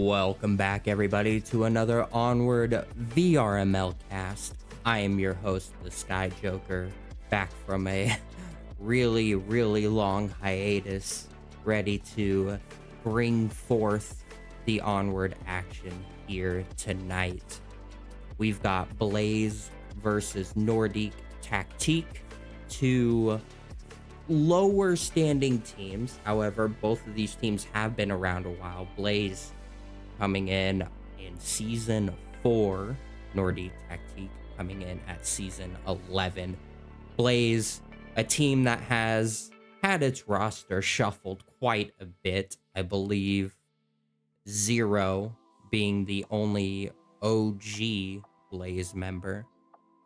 Welcome back, everybody, to another Onward VRML cast. I am your host, the Sky Joker, back from a really long hiatus, ready to bring forth the Onward action here tonight. We've got Blaze versus Nordique Tactique, two lower standing teams. However, both of these teams have been around a while. Blaze coming in season 4, Nordique Tactique coming in at season 11. Blaze, a team that has had its roster shuffled quite a bit. I believe Zero being the only OG Blaze member.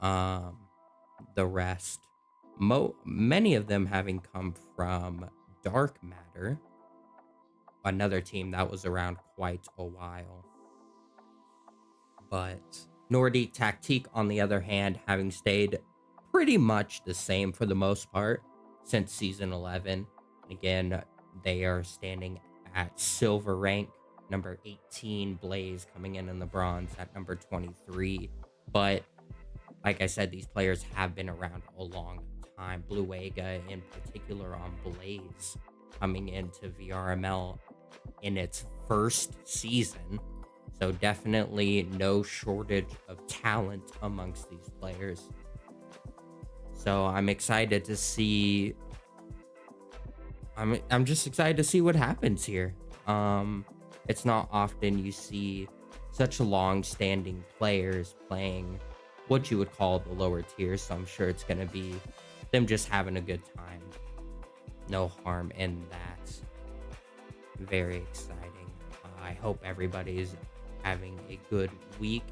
The rest, many of them having come from Dark Matter, another team that was around quite a while. But Nordique Tactique, on the other hand, having stayed pretty much the same for the most part since season 11. Again, they are standing at silver rank, number 18. Blaze coming in the bronze at number 23. But like I said, these players have been around a long time. Bluega in particular on Blaze coming into VRML in its first season. So definitely no shortage of talent amongst these players. So I'm excited to see. I'm just excited to see what happens here. It's not often you see such long-standing players playing what you would call the lower tiers, so I'm sure it's going to be them just having a good time. No harm in that. Very exciting. I hope everybody's having a good week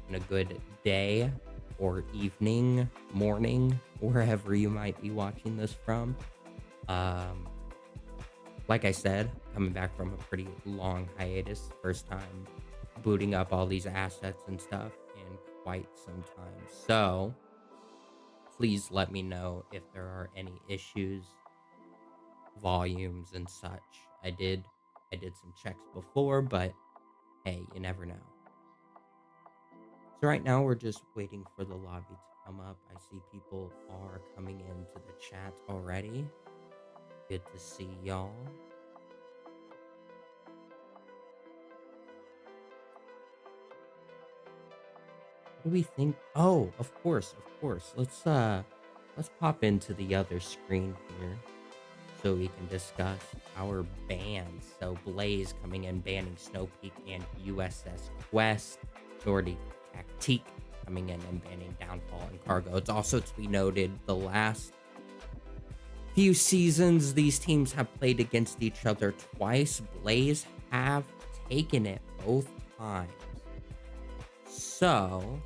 and a good day or evening, morning, wherever you might be watching this from. Like I said, coming back from a pretty long hiatus, first time booting up all these assets and stuff in quite some time. So please let me know if there are any issues, volumes and such. I did some checks before, but hey, you never know. So right now we're just waiting for the lobby to come up. I see people are coming into the chat already. Good to see y'all. What do we think? Oh, of course. Let's pop into the other screen here so we can discuss our bans. So Blaze coming in banning Snowpeak and USS Quest. Nordique Tactique coming in and banning Downfall and Cargo. It's also to be noted, the last few seasons these teams have played against each other twice. Blaze have taken it both times. So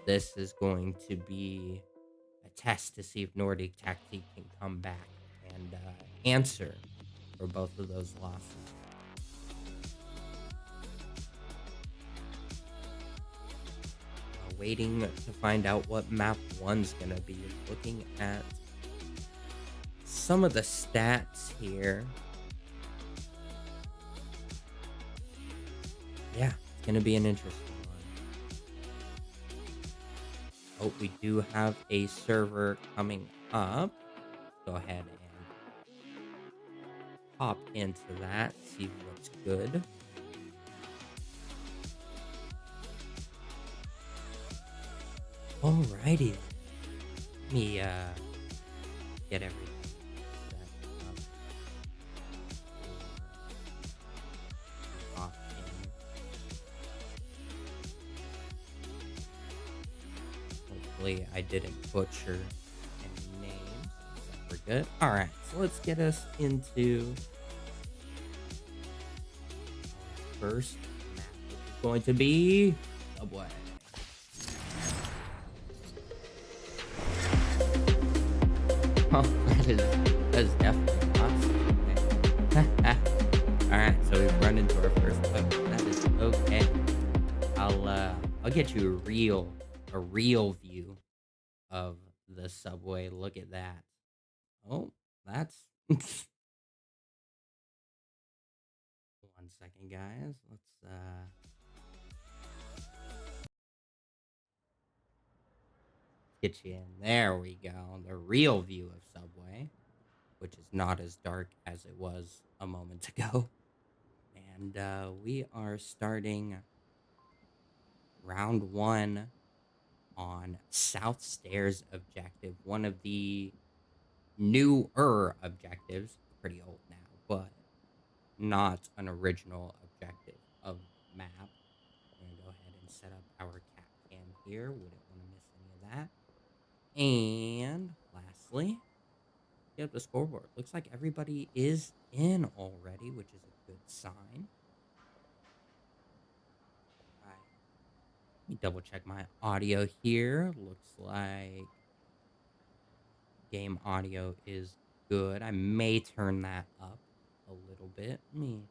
this is going to be a test to see if Nordique Tactique can come back and answer for both of those losses. Waiting to find out what map 1's gonna be. Looking at some of the stats here. Yeah, it's gonna be an interesting one. Oh, we do have a server coming up. Go ahead and hop into that, see what's good. Alrighty. Let me get everything set up. Hop in. Hopefully I didn't butcher any names. We're good. Alright, so let's get us into our first map, which is going to be Subway. Oh, that is definitely awesome. Okay. Alright, so we've run into our first hook. That is okay. I'll get you a real view of the subway. Look at that. Oh, that's 1 second. second, guys. Let's get you in. There we go. The real view of Subway, which is not as dark as it was a moment ago. And we are starting round 1 on South Stairs objective, one of the newer objectives. It's pretty old now, but not an original objective of the map. We're gonna go ahead and set up our cat cam here. Wouldn't want to miss any of that. And lastly, get up the scoreboard. Looks like everybody is in already, which is a good sign. All right. Let me double check my audio here. Looks like game audio is good. I may turn that up a little bit. Let me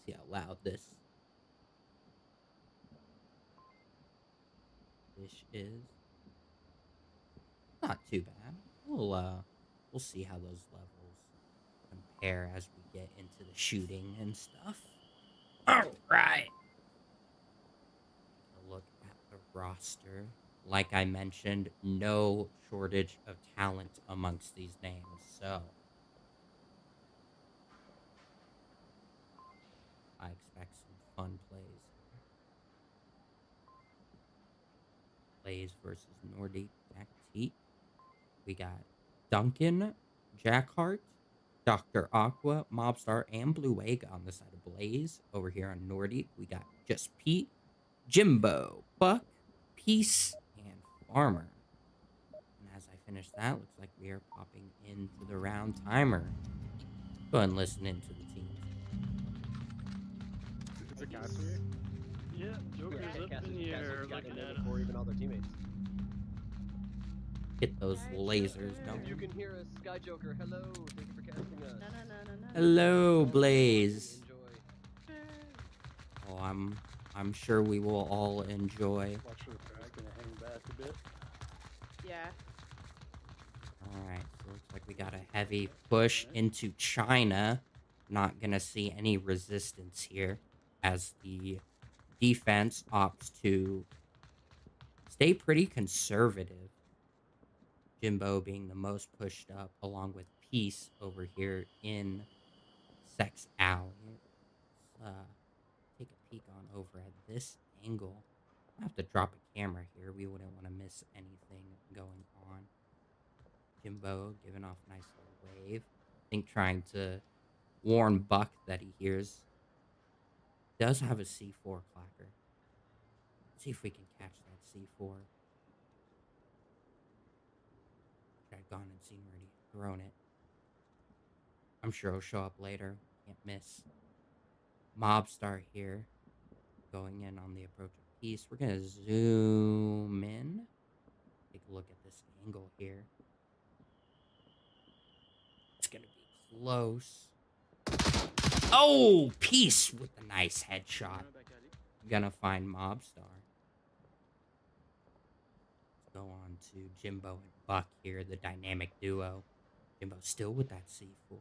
see how loud this dish is. Not too bad. We'll see how those levels compare as we get into the shooting and stuff. All right. Take a look at the roster. Like I mentioned, no shortage of talent amongst these names. So I expect some fun plays here. Plays versus Nordique Tactique. We got Duncan, Jackhart, Dr. Aqua, Mobstar, and Blue Egg on the side of Blaze. Over here on Nordique, we got Just Pete, Jimbo, Buck, Peace, and Farmer. And as I finish that, looks like we are popping into the round timer. Go ahead and listen into the teams. Is it Cassidy? Yeah, Joker's up in here looking at him. Or even other teammates. Get those lasers going. If you can hear us, Sky Joker, hello. Thank you for casting us. Hello, Blaze. Enjoy. Oh, I'm sure we will all enjoy. Watch for the frag, gonna hang back a bit. Yeah. Alright, so looks like we got a heavy push into China. Not gonna see any resistance here as the defense opts to stay pretty conservative. Jimbo being the most pushed up, along with Peace over here in Sex Alley. Let's take a peek on over at this angle. I have to drop a camera here. We wouldn't want to miss anything going on. Jimbo giving off a nice little wave. I think trying to warn Buck that he hears. Does have a C4 clacker. Let's see if we can catch that C4. I've gone and seen where he's thrown it. I'm sure it'll show up later. Can't miss. Mobstar here. Going in on the approach of Peace. We're going to zoom in. Take a look at this angle here. It's going to be close. Oh, Peace with a nice headshot. Gonna find Mobstar. Let's go on to Jimbo and Buck here, the dynamic duo. Jimbo still with that C4.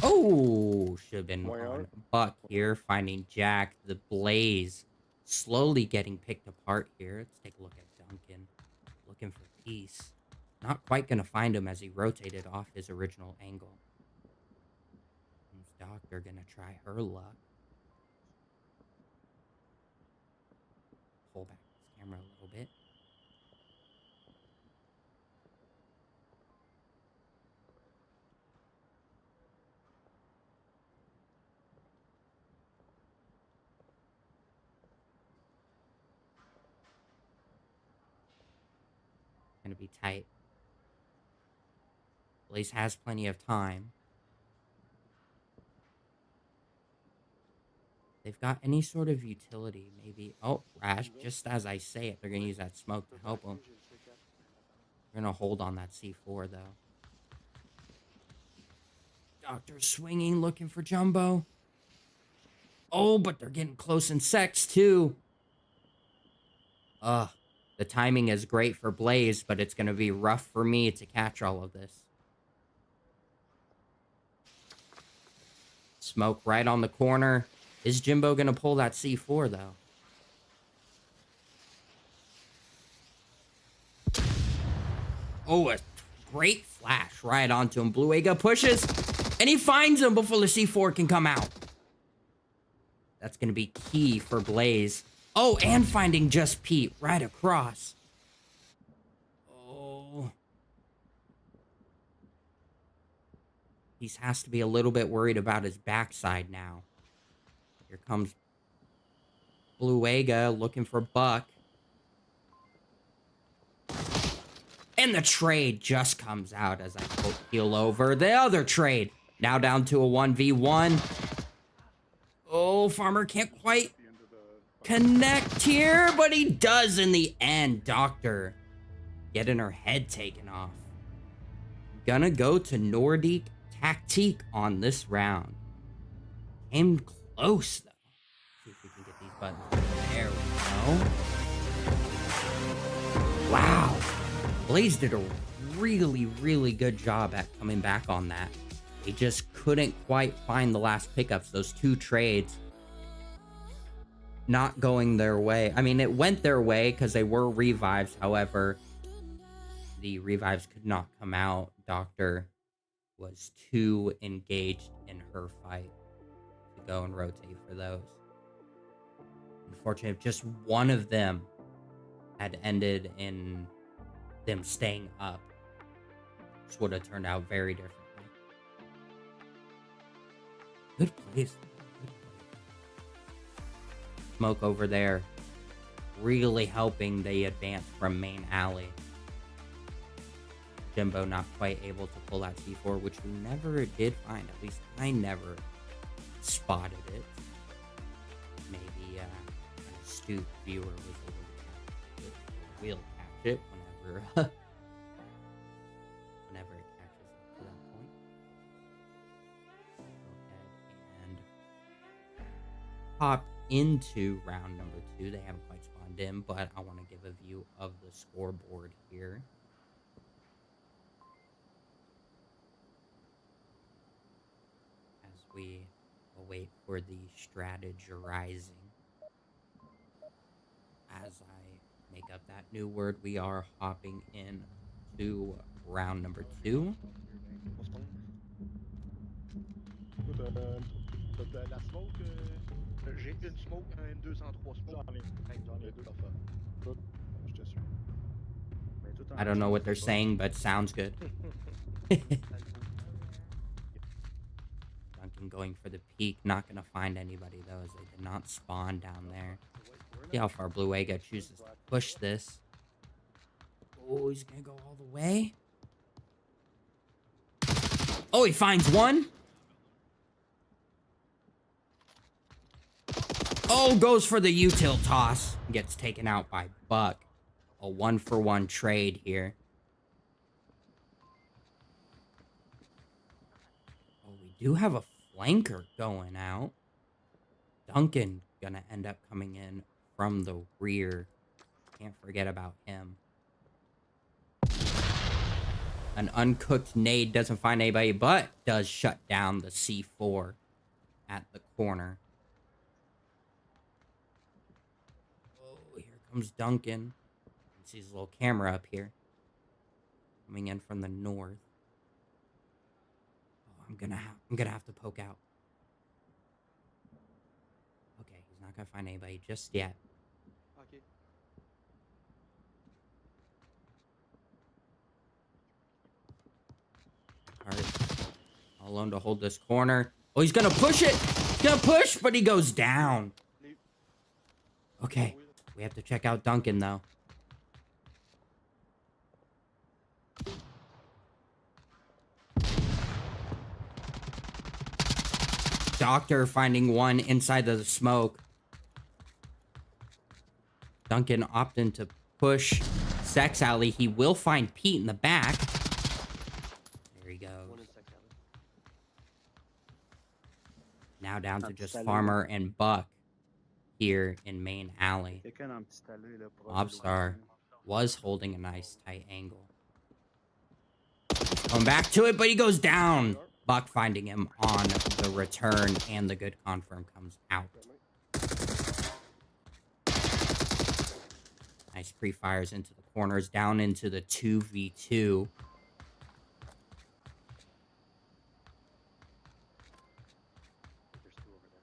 Oh, should have been on Buck here, finding Jack, the Blaze, slowly getting picked apart here. Let's take a look at Duncan, looking for Peace. Not quite gonna find him as he rotated off his original angle. And Doctor gonna try her luck. Pull back this camera a little bit. Gonna be tight. Blaze has plenty of time. They've got any sort of utility, maybe. Oh, Rash, just as I say it, they're gonna use that smoke to help them. They're gonna hold on that C4, though. Doctor swinging, looking for Jumbo. Oh, but they're getting close in sex, too. The timing is great for Blaze, but it's gonna be rough for me to catch all of this. Smoke right on the corner. Is Jimbo gonna pull that C4 though? Oh, a great flash right onto him. Blue Ega pushes, and he finds him before the C4 can come out. That's gonna be key for Blaze. Oh, and finding Just Pete right across. Oh. He has to be a little bit worried about his backside now. Here comes Blue Ega looking for Buck. And the trade just comes out as I peel over. The other trade. Now down to a 1v1. Oh, Farmer can't quite connect here, but he does in the end. Doctor getting her head taken off. Gonna go to Nordique Tactique on this round. Came close, though. See if we can get these buttons. There we go. Wow. Blaze did a really, really good job at coming back on that. They just couldn't quite find the last pickups. Those two trades not going their way. I mean, it went their way because they were revives. However, the revives could not come out. Doctor was too engaged in her fight to go and rotate for those. Unfortunately, if just one of them had ended in them staying up, this would have turned out very differently. Good place. Smoke over there really helping the advance from main alley. Jimbo not quite able to pull that C4, which we never did find. At least I never spotted it. Maybe an astute viewer was able to catch it. We'll catch it whenever whenever it catches up to that point. Go ahead and hop into round number 2. They haven't quite spawned in, but I want to give a view of the scoreboard here. As we await for the strategizing. As I make up that new word, we are hopping in to round number 2. La smoke, j'ai une smoke, un M203 smoke. J'en ai deux d'affaires. Good. Je te suis. I don't know what they're saying, but sounds good. Duncan going for the peak. Not going to find anybody, though, as they did not spawn down there. See how far Blue Ega chooses to push this. Oh, he's going to go all the way. Oh, he finds one. Oh, goes for the util toss. Gets taken out by Buck. A 1-for-1 trade here. Oh, we do have a flanker going out. Duncan gonna end up coming in from the rear. Can't forget about him. An uncooked nade doesn't find anybody, but does shut down the C4 at the corner. Oh, here comes Duncan. You see his little camera up here. Coming in from the north. Oh, I'm gonna have to poke out. Okay, he's not gonna find anybody just yet. Okay. Alright. All alone to hold this corner. Oh, he's gonna push it! He's gonna push, but he goes down. Okay. We have to check out Duncan, though. Doctor finding one inside of the smoke. Duncan opting to push Sex Alley. He will find Pete in the back. There he goes. Now down to just Farmer and Buck here in main alley. Mobstar was holding a nice tight angle. Going back to it, but he goes down. Buck finding him on the return, and the good confirm comes out. Nice pre-fires into the corners, down into the 2v2. There's two over there.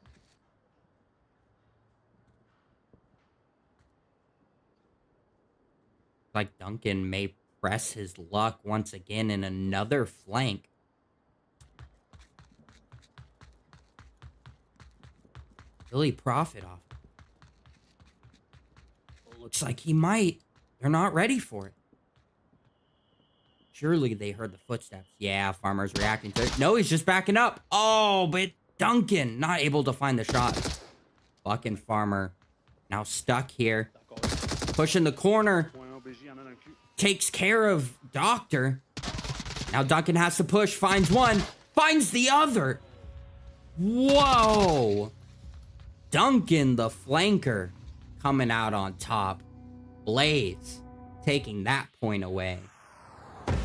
Like Duncan may press his luck once again in another flank. Will he profit off it? Well, looks like he might. They're not ready for it. Surely they heard the footsteps. Yeah, Farmer's reacting to it. No, he's just backing up. Oh, but Duncan not able to find the shot. Buck and Farmer now stuck here. Pushing the corner. Takes care of Doctor. Now Duncan has to push. Finds one. Finds the other. Whoa. Duncan, the flanker, coming out on top. Blaze taking that point away. That's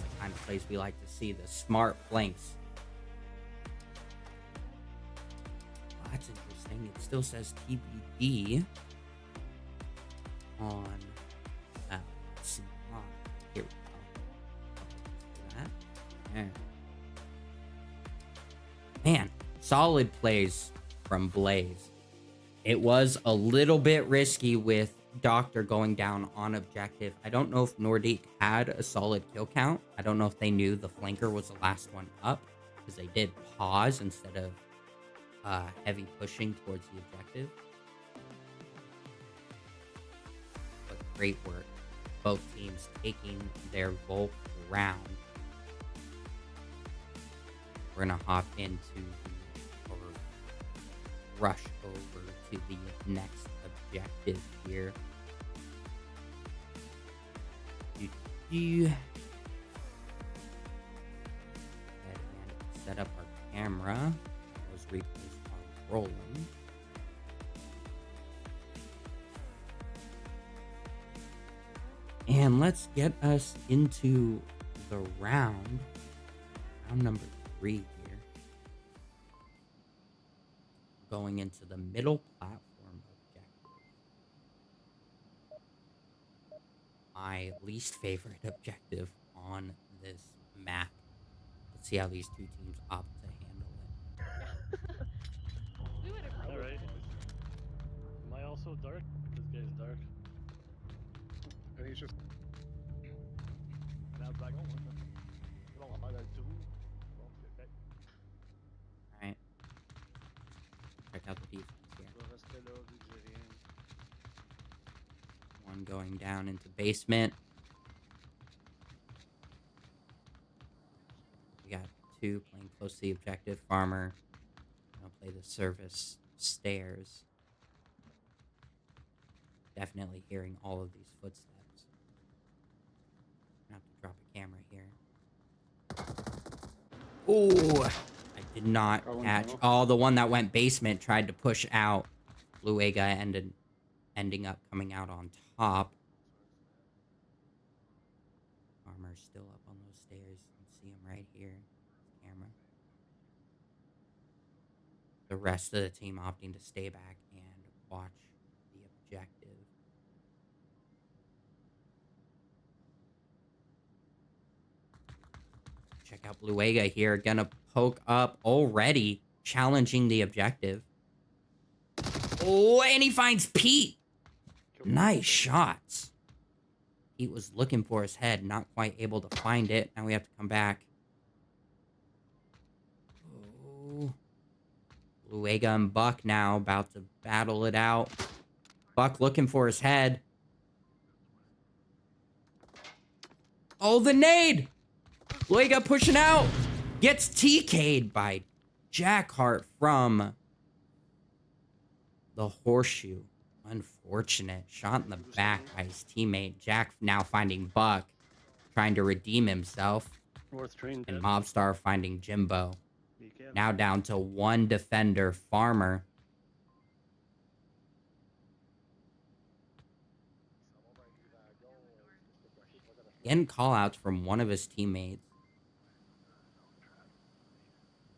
the kind of plays we like to see, the smart flanks. Oh, that's interesting. It still says TBD on let's see. Oh, here we go. That. There. Man, solid plays from Blaze. It was a little bit risky with Doctor going down on objective. I don't know if Nordique had a solid kill count. I don't know if they knew the flanker was the last one up, because they did pause instead of heavy pushing towards the objective. But great work. Both teams taking their Volk round. We're gonna hop into or rush over to the next objective here. And set up our camera. Those replays are rolling. And let's get us into the round number 3 here. Going into the middle platform objective. My least favorite objective on this map. Let's see how these two teams opt to handle it. Alright. Am I also dark? This guy's dark. I think it's just. Alright. Check out the defense here. One going down into basement. We got two playing close to the objective. Farmer. Gonna play the service stairs. Definitely hearing all of these footsteps. I have to drop a camera here. Oh, I did not catch. Oh, the one that went basement tried to push out. Luega ending up coming out on top. Farmer's still up on those stairs. You can see him right here. Camera. The rest of the team opting to stay back and watch the objective. Check out Luega here. Gonna poke up already. Challenging the objective. Oh, and he finds Pete. Nice shots. Pete was looking for his head. Not quite able to find it. Now we have to come back. Oh. Luega and Buck now about to battle it out. Buck looking for his head. Oh, the nade! Luega pushing out. Gets TK'd by Jack Hart from the horseshoe. Unfortunate. Shot in the back by his teammate. Jack now finding Buck. Trying to redeem himself. And Mobstar finding Jimbo. Now down to one defender, Farmer. Getting call-outs from one of his teammates.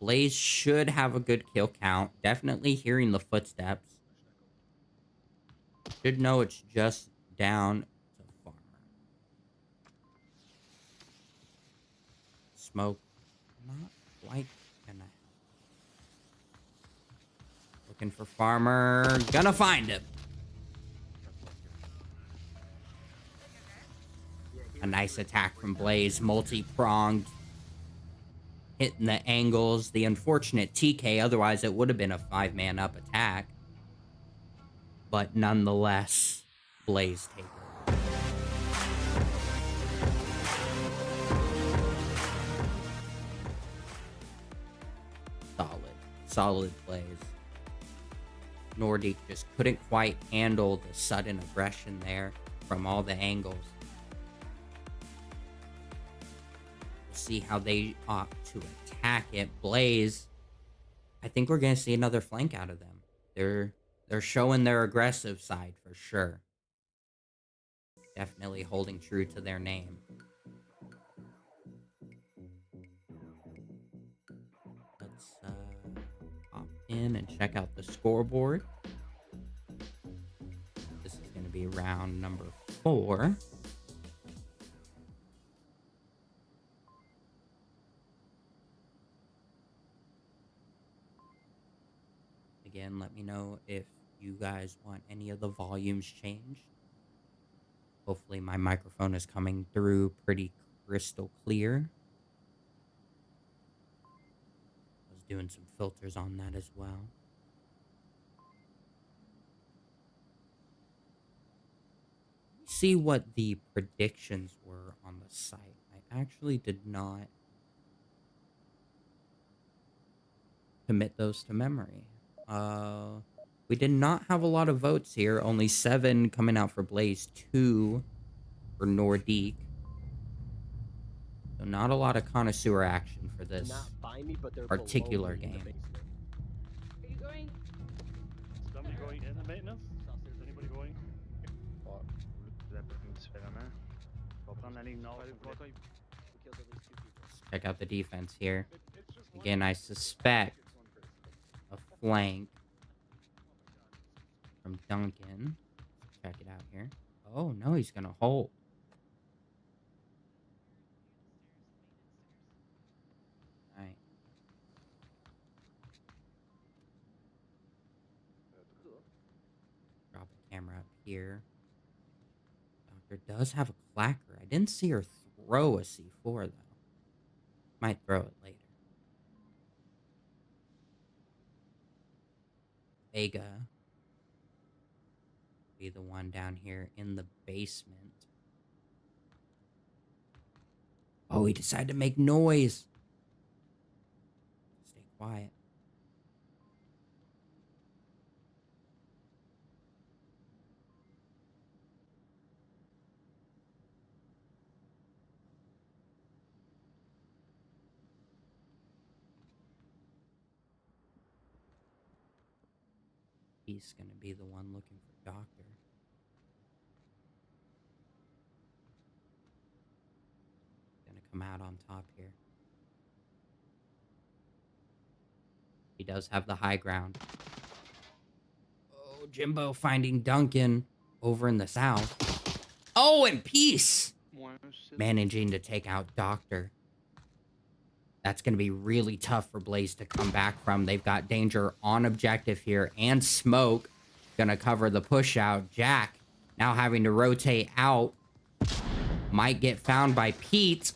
Blaze should have a good kill count. Definitely hearing the footsteps. Should know it's just down to Farmer. Smoke. Not quite gonna help. Looking for Farmer. Gonna find him. A nice attack from Blaze. Multi-pronged. Hitting the angles. The unfortunate TK. Otherwise, it would have been a 5-man up attack. But nonetheless, Blaze take it. Solid plays. Nordique just couldn't quite handle the sudden aggression there from all the angles. We'll see how they opt to attack it. Blaze, I think we're going to see another flank out of them. They're showing their aggressive side for sure. Definitely holding true to their name. Let's hop in and check out the scoreboard. This is going to be round number 4. Again, let me know if you guys want any of the volumes changed. Hopefully my microphone is coming through pretty crystal clear. I was doing some filters on that as well. See what the predictions were on the site. I actually did not commit those to memory. We did not have a lot of votes here. Only 7 coming out for Blaze, 2 for Nordique. So not a lot of connoisseur action for this particular game. Are you going? Is somebody going in the maintenance? Is anybody going? Let's check out the defense here. Again, I suspect a flank from Duncan. Let's check it out here. Oh, no, he's going to hold. All right. Drop a camera up here. Doctor does have a clacker. I didn't see her throw a C4, though. Might throw it later. Vega be the one down here in the basement. Oh, he decided to make noise. Stay quiet. He's gonna be the one looking for Doctor. Gonna come out on top here. He does have the high ground. Oh, Jimbo finding Duncan over in the south. Oh, and Peace managing to take out Doctor. That's going to be really tough for Blaze to come back from. They've got danger on objective here. And Smoke going to cover the push out. Jack now having to rotate out. Might get found by Pete.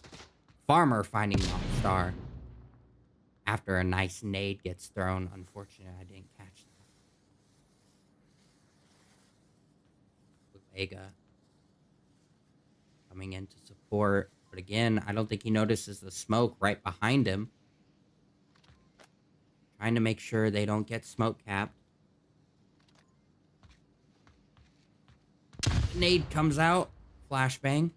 Farmer finding Star. After a nice nade gets thrown. Unfortunately, I didn't catch that. Vega coming in to support. But again, I don't think he notices the smoke right behind him. Trying to make sure they don't get smoke capped. Nade comes out. Flashbang.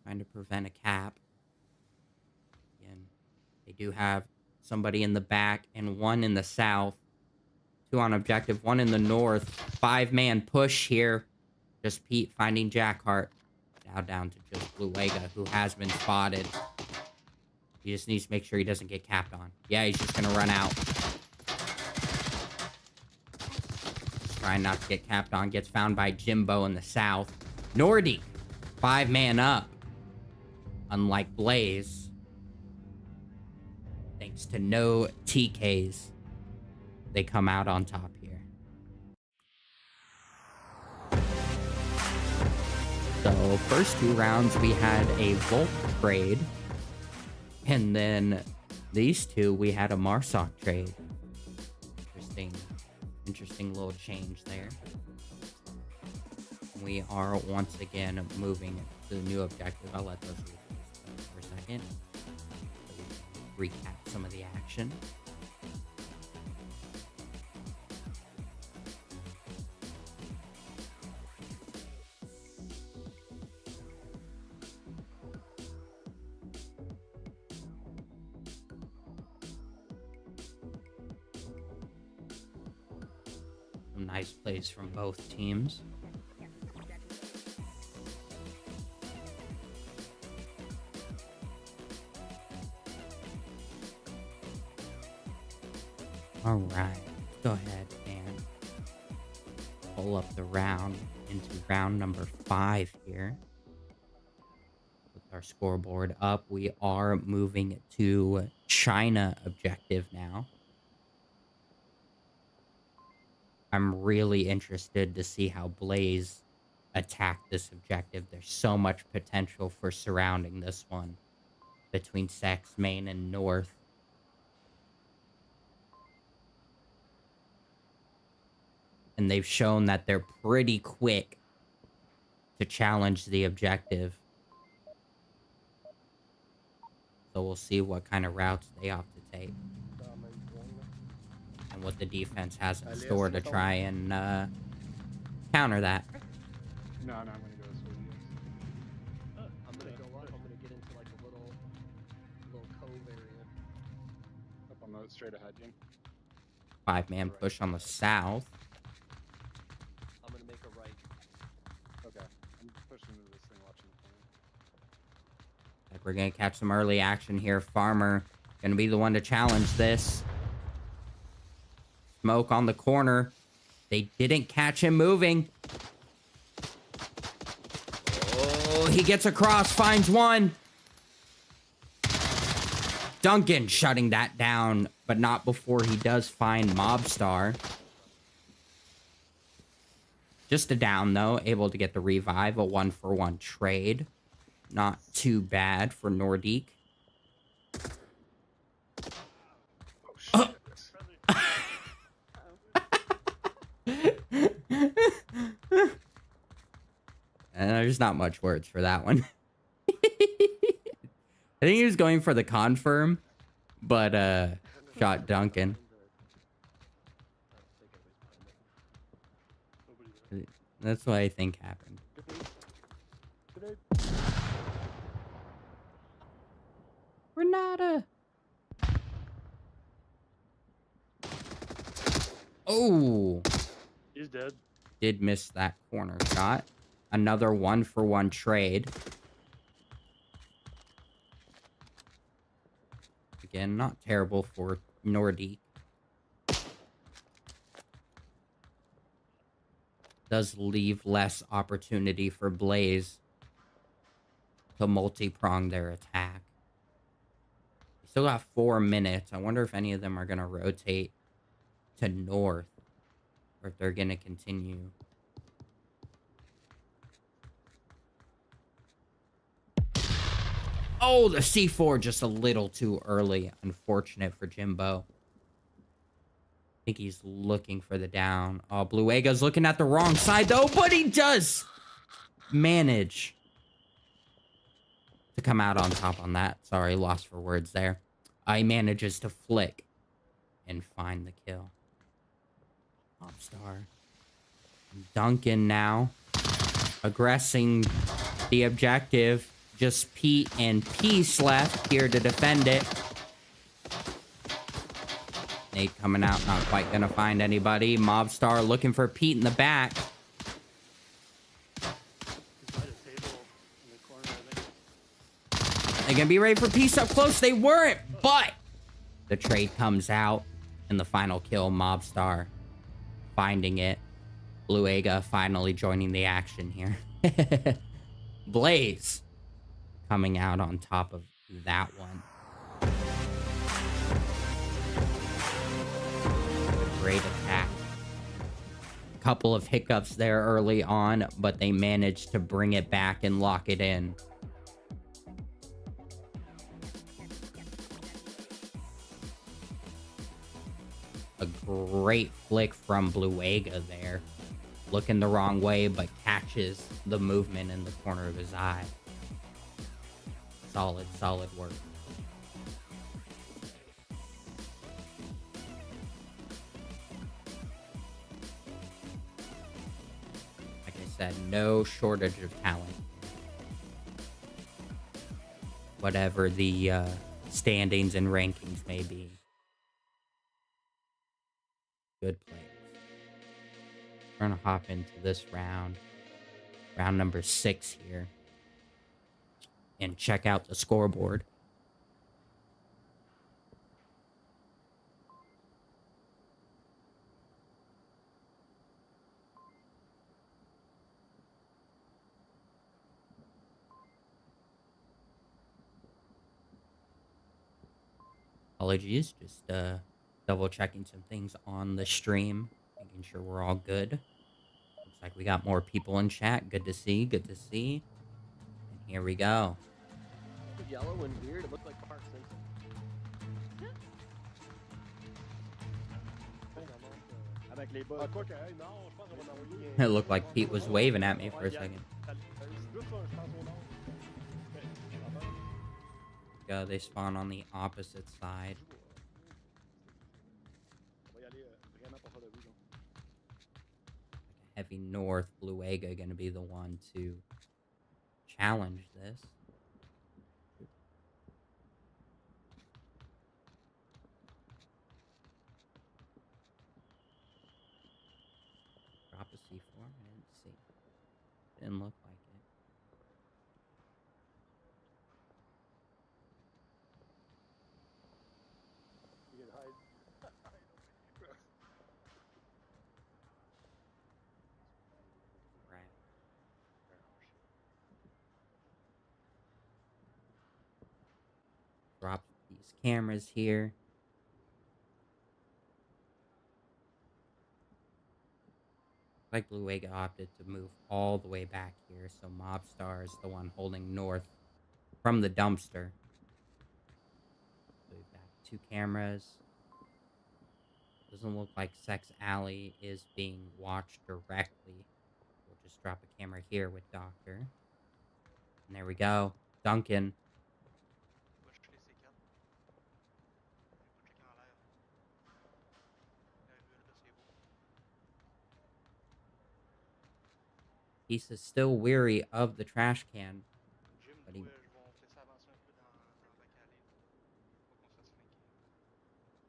Trying to prevent a cap. Again, they do have somebody in the back and one in the south. 2 on objective, 1 in the north. 5-man push here. Just Pete finding Jackhart. Now down to just Bluega, who has been spotted. He just needs to make sure he doesn't get capped on. Yeah, he's just gonna run out. Just trying not to get capped on. Gets found by Jimbo in the south. Nordique, 5-man up. Unlike Blaze. Thanks to no TKs. They come out on top here. So, first 2 rounds, we had a Volt trade. And then these 2, we had a Marsoc trade. Interesting little change there. We are once again moving to the new objective. I'll let those for a second. Recap some of the action. Some nice plays from both teams. All right, go ahead and pull up the round into round number 5 here. With our scoreboard up, we are moving to China objective now. I'm really interested to see how Blaze attack this objective. There's so much potential for surrounding this one between Sex, Main, and North. And they've shown that they're pretty quick to challenge the objective. So we'll see what kind of routes they opt to take. And what the defense has in store to try and counter that. No, I'm gonna go this way. I'm gonna go up. I'm gonna get into like a little cove area. Up on the straight ahead, Jim. 5-man push on the south. I'm gonna make a right. Okay. I'm pushing into this thing, watching the plan. Like we're gonna catch some early action here. Farmer gonna be the one to challenge this. Smoke on the corner. They didn't catch him moving. Oh, he gets across, finds one. Duncan shutting that down, but not before he does find Mobstar. Just a down, though. Able to get the revive. A 1-for-1 trade. Not too bad for Nordique. Oh, shit. And there's not much words for that one. I think he was going for the confirm, but shot Duncan. That's what I think happened. Renata. Oh. He's dead. Did miss that corner shot. Another 1-for-1 trade. Again, not terrible for Nordique. Does leave less opportunity for Blaze to multi-prong their attack. We still got 4 minutes. I wonder if any of them are going to rotate to North. Or if they're going to continue. Oh, the C4 just a little too early. Unfortunate for Jimbo. I think he's looking for the down. Oh, Bluega's looking at the wrong side, though. But he does manage to come out on top on that. Sorry, lost for words there. He manages to flick and find the kill. Mobstar. Duncan now aggressing the objective. Just Pete and Peace left here to defend it. Nate coming out, not quite gonna find anybody. Mobstar looking for Pete in the back. They gonna be ready for peace up close? They weren't, but the trade comes out and the final kill, Mobstar finding it. Bluega finally joining the action here. Blaze coming out on top of that one. A great attack. Couple of hiccups there early on, but they managed to bring it back and lock it in. A great flick from Bluega there. Looking the wrong way, but catches the movement in the corner of his eye. Solid, solid work. Like I said, no shortage of talent. Whatever the standings and rankings may be. Good players. We're gonna hop into this round. Round number 6 here. And check out the scoreboard. Apologies, just double checking some things on the stream, making sure we're all good. Looks like we got more people in chat. Good to see, good to see. And here we go. Yellow and weird. It looked like Mark Simpson. Avec les bas. Ah, quoi que, hey, non, je pense qu'on va l'envoyer. It looked like Pete was waving at me for a second. They spawn on the opposite side. Heavy north, Bluega gonna be the one to challenge this. Drop a C4? I didn't see. Didn't look like it. You can hide. Right. Drop these cameras here. Like Bluega opted to move all the way back here, so Mobstar is the one holding north from the dumpster. So we've got 2 cameras. Doesn't look like Sex Alley is being watched directly. We'll just drop a camera here with Doctor. And there we go. Duncan. He's still weary of the trash can. But he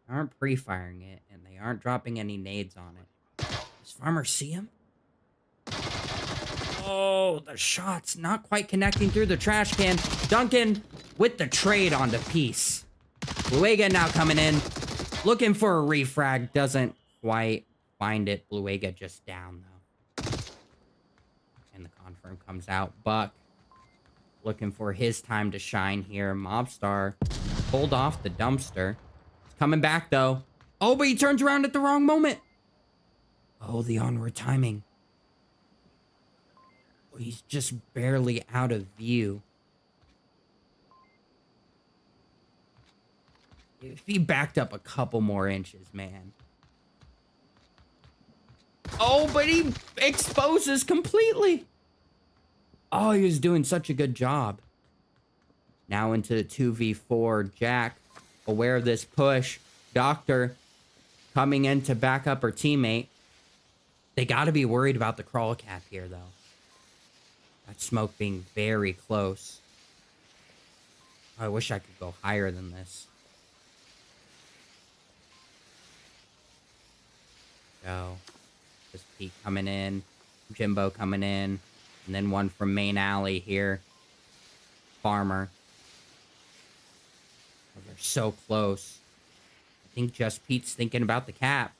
aren't pre-firing it, and they aren't dropping any nades on it. Does Farmer see him? Oh, the shot's not quite connecting through the trash can. Duncan with the trade onto Peace. Bluega now coming in, looking for a refrag. Doesn't quite find it. Bluega just down, though. And the confirm comes out. Buck looking for his time to shine here. Mobstar pulled off the dumpster. He's coming back, though. Oh, but he turns around at the wrong moment. Oh, the onward timing. Oh, he's just barely out of view. If he backed up a couple more inches, man. Oh, but he exposes completely. Oh, he was doing such a good job. Now into the 2v4. Jack, aware of this push. Doctor coming in to back up her teammate. They got to be worried about the crawl cap here, though. That smoke being very close. I wish I could go higher than this. Go. Just Pete coming in. Jimbo coming in. And then one from main alley here. Farmer. They're so close. I think Just Pete's thinking about the cap.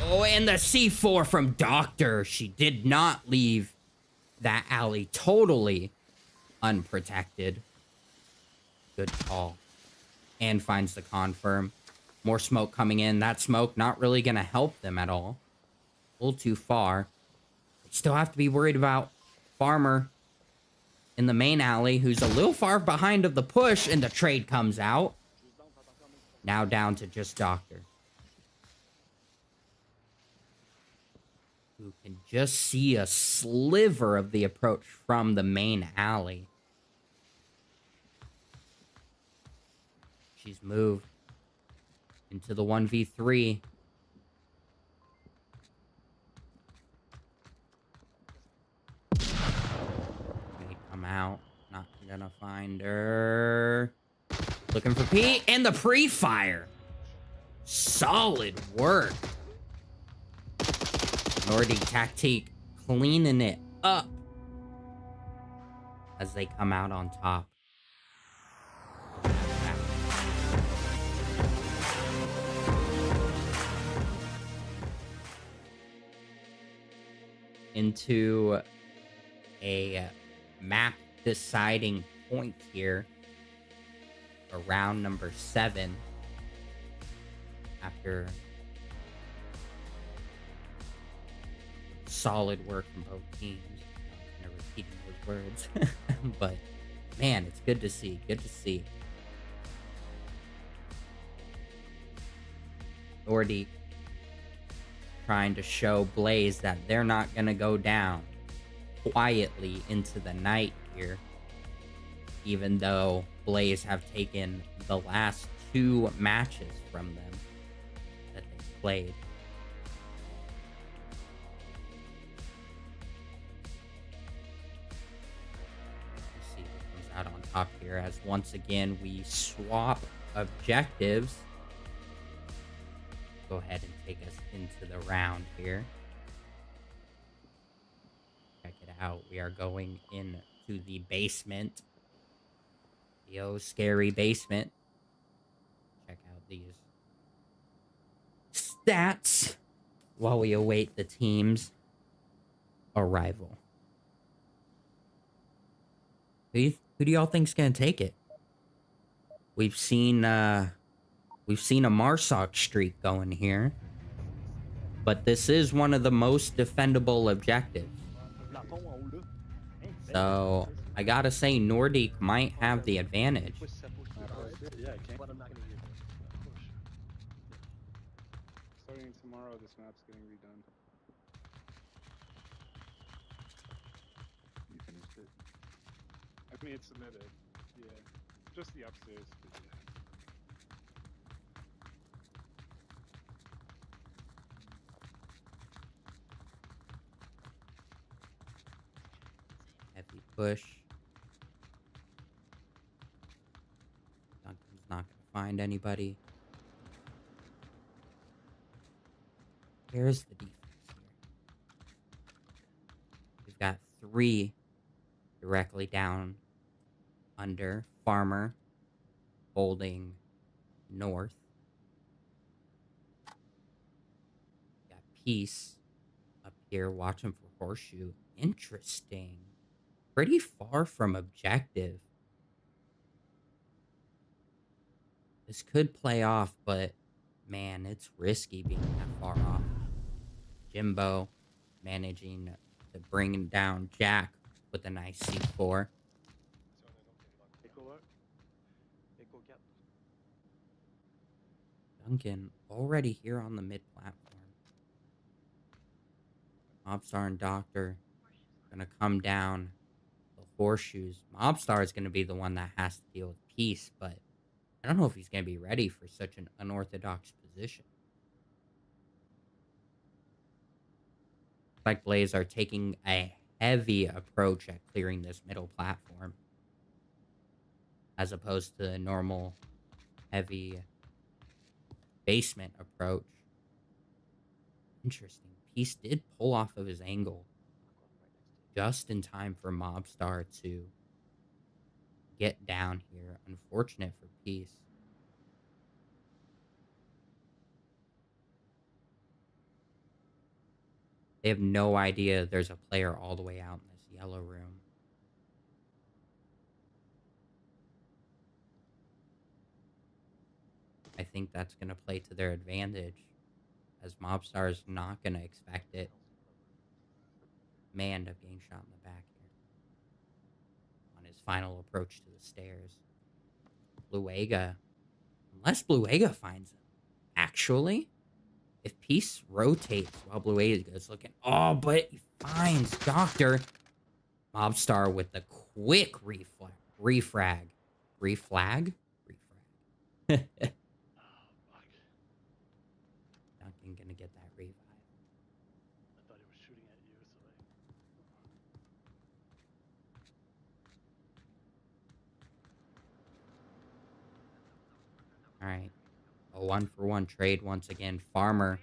Oh, and the C4 from Doctor. She did not leave that alley totally unprotected. Good call. And finds the confirm. More smoke coming in. That smoke not really going to help them at all. A little too far. They still have to be worried about Farmer in the main alley, who's a little far behind of the push, and the trade comes out. Now down to just Doctor, who can just see a sliver of the approach from the main alley. She's moved into the 1v3. Come out. Not gonna find her. Looking for Pete, and the pre-fire. Solid work. Nordique Tactique cleaning it up as they come out on top. Into a map deciding point here for round number 7 after solid work from both teams. I'm kind of repeating those words. But man, it's good to see. Good to see. Nordique trying to show Blaze that they're not going to go down quietly into the night here, even though Blaze have taken the last 2 matches from them that they played. Let's see what comes out on top here, as once again we swap objectives. Go ahead and take us into the round here. Check it out. We are going into the basement. The oh scary basement. Check out these stats while we await the team's arrival. Who do y'all think's gonna take it? We've seen a Marsoc streak going here, but this is one of the most defendable objectives. So I gotta say, Nordique might have the advantage. Yeah, I can. Starting tomorrow, this map's getting redone. You finished it? I mean, it's submitted. Yeah. Just the upstairs. But yeah. Heavy push. Duncan's not gonna find anybody. Here's the defense here. We've got 3 directly down under. Farmer holding north. Got Peace up here watching for Horseshoe. Interesting. Pretty far from objective. This could play off, but man, it's risky being that far off. Jimbo managing to bring down Jack with a nice C4. Duncan already here on the mid platform. Mobstar and Doctor gonna come down the horseshoes. Mobstar is gonna be the one that has to deal with Peace, but I don't know if he's gonna be ready for such an unorthodox position. Like Blaze are taking a heavy approach at clearing this middle platform, as opposed to the normal heavy basement approach. Interesting. Peace did pull off of his angle just in time for Mobstar to get down here. Unfortunate for Peace. They have no idea there's a player all the way out in this yellow room. I think that's going to play to their advantage, as Mobstar is not going to expect it. May end up getting shot in the back here on his final approach to the stairs. Bluega, unless Bluega finds him. Actually, if Peace rotates while Bluega is looking, oh, but he finds Doctor. Mobstar with the quick refrag. Reflag? Refrag. Duncan gonna get that revive. I thought he was shooting at you, so Alright. A 1-for-1 trade once again. Farmer's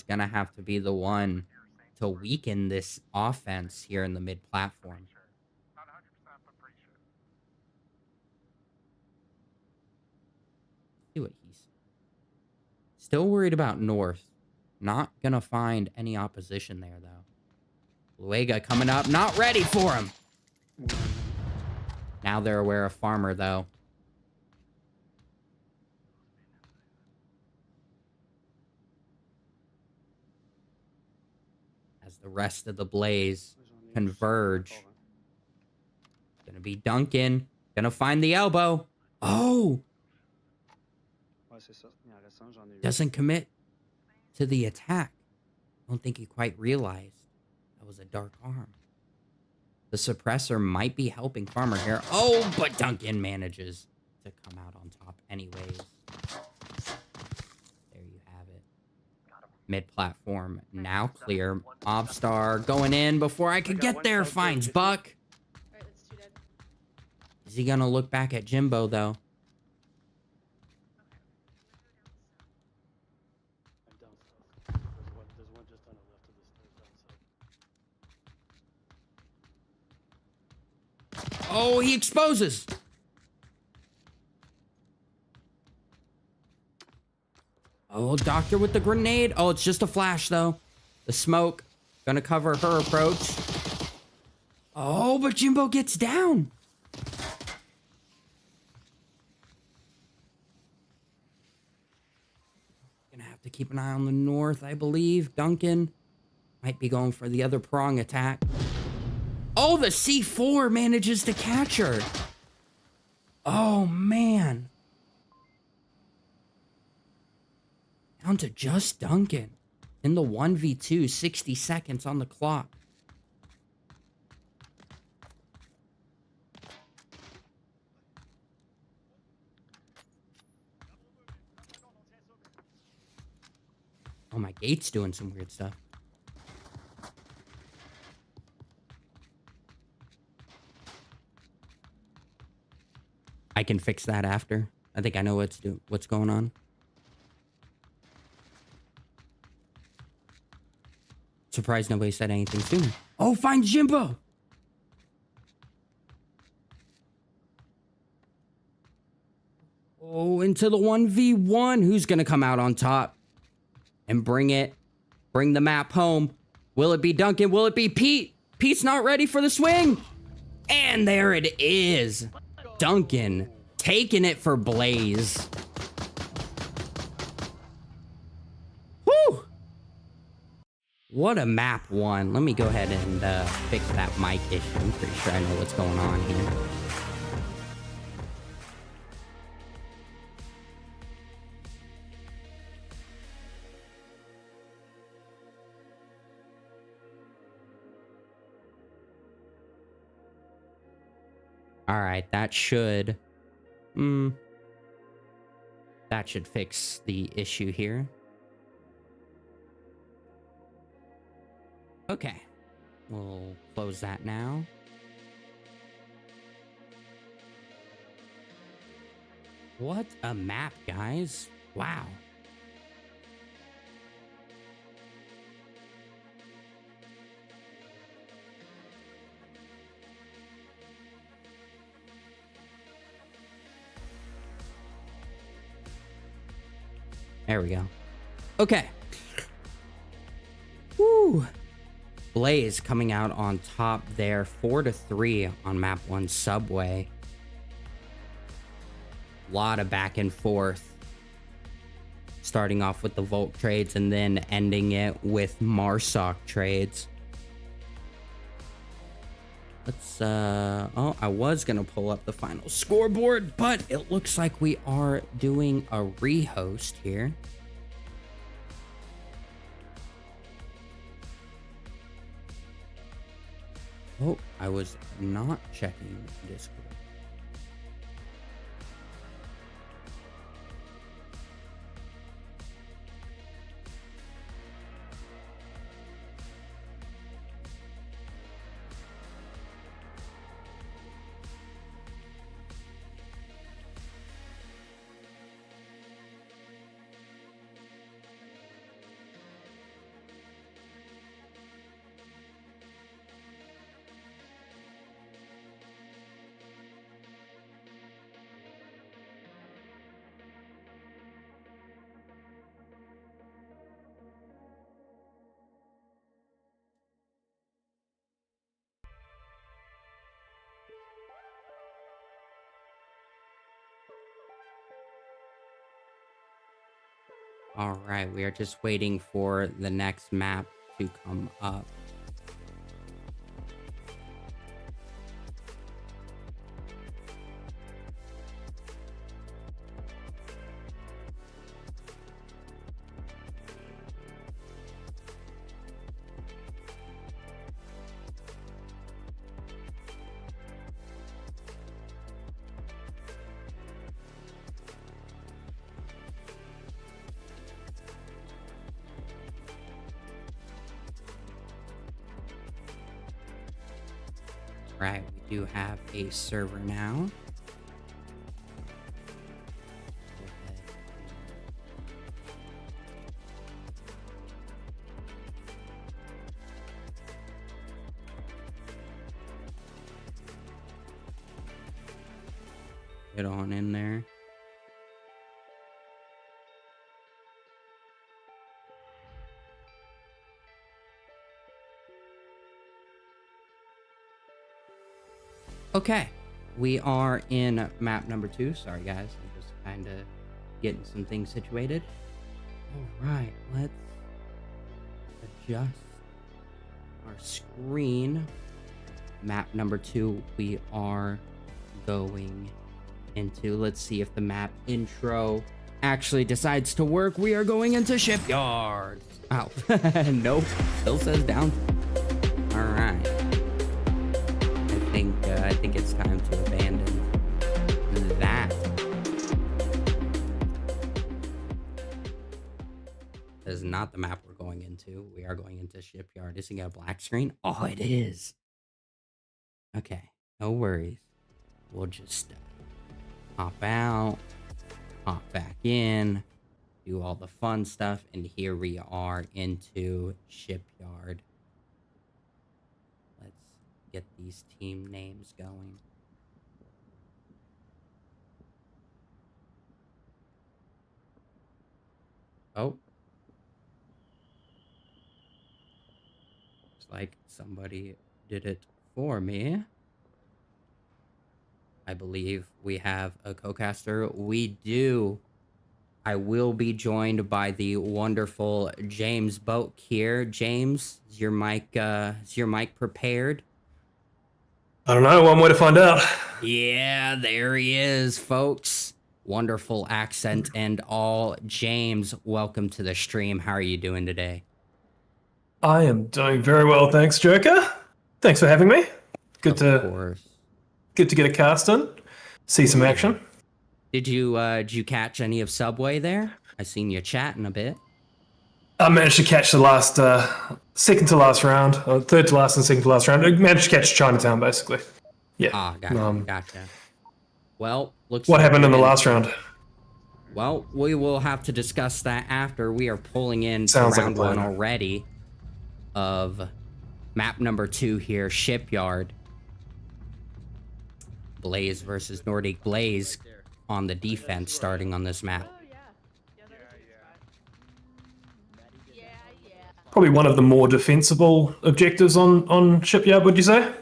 gonna have to be the one to weaken this offense here in the mid-platform. See what he's still worried about North. Not gonna find any opposition there, though. Bluega coming up, not ready for him. Now they're aware of Farmer, though. As the rest of the Blaze converge. Gonna be Duncan. Gonna find the elbow. Oh! Doesn't commit to the attack. Don't think he quite realized that was a dark arm. The suppressor might be helping Farmer here. Oh, but Duncan manages to come out on top anyways. There you have it. Mid-platform now clear. Mobstar going in before I could get there. Finds Buck. Alright, that's 2 dead. Is he gonna look back at Jimbo, though? I'm down south. There's one just on the left of the stairs down south. Oh, he exposes. Oh, Doctor with the grenade. Oh, it's just a flash, though. The smoke. Gonna cover her approach. Oh, but Jimbo gets down. Gonna have to keep an eye on the North, I believe. Duncan might be going for the other prong attack. Oh, the C4 manages to catch her. Oh, man. Down to just Duncan. In the 1v2, 60 seconds on the clock. Oh, my gate's doing some weird stuff. I can fix that after. I think I know what's going on. Surprised nobody said anything sooner. Oh, find Jimbo! Oh, into the 1v1. Who's gonna come out on top and bring it? Bring the map home. Will it be Duncan? Will it be Pete? Pete's not ready for the swing. And there it is. Duncan taking it for Blaze. Whew. What a map one. Let me go ahead and fix that mic issue. I'm pretty sure I know what's going on here. All right, that should fix the issue here. Okay, we'll close that now. What a map, guys. Wow. There we go. Okay. Woo. Blaze coming out on top there, 4-3 on map 1 Subway. Lot of back and forth. Starting off with the Volt trades and then ending it with Marsoc trades. Let's, oh, I was gonna pull up the final scoreboard, but it looks like we are doing a rehost here. Oh, I was not checking Discord. All right, we are just waiting for the next map to come up. Right, we do have a server now. Get on in there. Okay, we are in map number 2. Sorry guys, I'm just kind of getting some things situated. All right, let's adjust our screen. Map number 2 we are going into. Let's see if the map intro actually decides to work. We are going into Shipyard. Oh, nope, still says down. All right. I think it's time to abandon that. This is not the map we're going into. We are going into Shipyard. Is it got a black screen? Oh, it is. Okay, no worries. We'll just hop out, hop back in, do all the fun stuff, and here we are into Shipyard. Get these team names going. Oh. Looks like somebody did it for me. I believe we have a co-caster. We do. I will be joined by the wonderful James Boak here. James, is your mic prepared? I don't know, one way to find out. Yeah, there he is, folks. Wonderful accent and all. James, welcome to the stream. How are you doing today? I am doing very well, thanks, Joker. Thanks for having me. Good to get a cast in, see some action. Did you catch any of Subway there? I seen you chatting a bit. I managed to catch the last, second to last round, or third to last and second to last round. I managed to catch Chinatown, basically. Yeah. Ah, gotcha. Well, looks what like happened in the last round? Well, we will have to discuss that after. We are pulling in Sounds round like a 1 plan. already of map number 2 here, Shipyard. Blaze versus Nordique. Blaze on the defense starting on this map. Oh, yeah. Yeah, that is probably one of the more defensible objectives on Shipyard, would you say?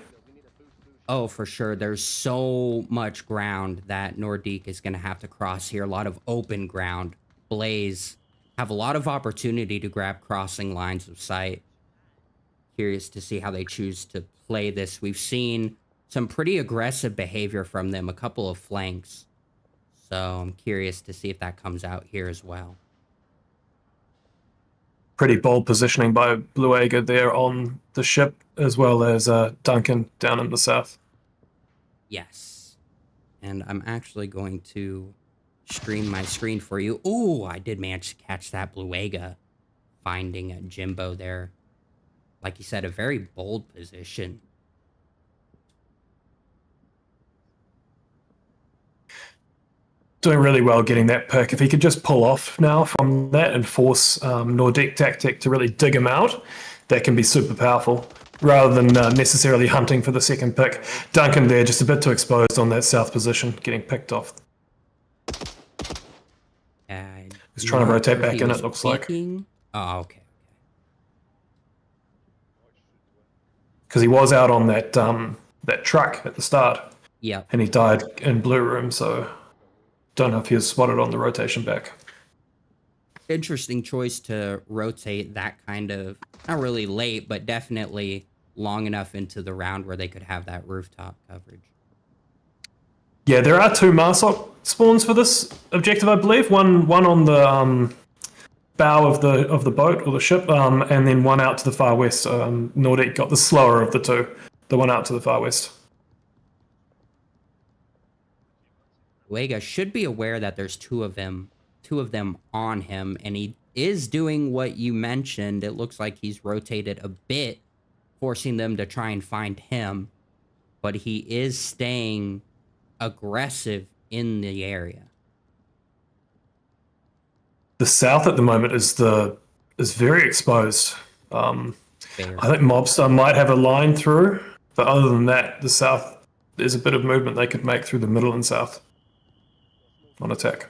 Oh, for sure. There's so much ground that Nordique is going to have to cross here. A lot of open ground. Blaze have a lot of opportunity to grab crossing lines of sight. Curious to see how they choose to play this. We've seen some pretty aggressive behavior from them, a couple of flanks. So I'm curious to see if that comes out here as well. Pretty bold positioning by Bluega there on the ship, as well as Duncan down in the south. Yes. And I'm actually going to stream my screen for you. Ooh, I did manage to catch that Bluega finding a Jimbo there. Like you said, a very bold position. Doing really well getting that pick. If he could just pull off now from that and force Nordique Tactique to really dig him out, that can be super powerful, rather than necessarily hunting for the second pick. Duncan there, just a bit too exposed on that south position, getting picked off. He's trying to rotate back in, it looks like. Oh, okay. Because he was out on that that truck at the start. Yeah. And he died in blue room, so don't know if he was spotted on the rotation back. Interesting choice to rotate that kind of, not really late, but definitely long enough into the round where they could have that rooftop coverage. Yeah, there are 2 Marsok spawns for this objective, I believe. One on the bow of the boat or the ship, and then one out to the far west. Nordique got the slower of the 2, the one out to the far west. Bluega should be aware that there's two of them on him, and he is doing what you mentioned. It looks like he's rotated a bit, forcing them to try and find him, but he is staying aggressive in the area. The south at the moment is very exposed. I think Mobster might have a line through, but other than that, the south, there's a bit of movement they could make through the middle and south on attack.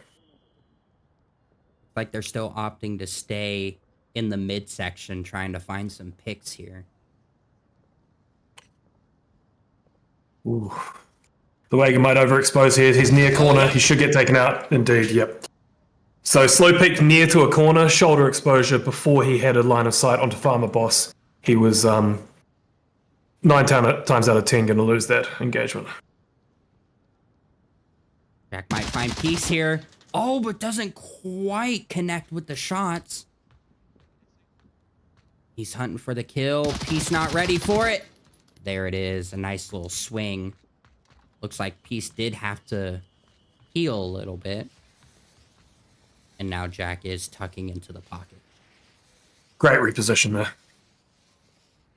Like they're still opting to stay in the midsection, trying to find some picks here. Ooh. The Wagon might overexpose here. He's near corner. He should get taken out. Indeed, yep. So slow peek near to a corner, shoulder exposure before he had a line of sight onto Farmer Boss. He was 9 times out of 10 going to lose that engagement. Jack might find peace here. Oh, but doesn't quite connect with the shots. He's hunting for the kill. Peace not ready for it. There it is. A nice little swing. Looks like Peace did have to heal a little bit. And now Jack is tucking into the pocket. Great reposition there.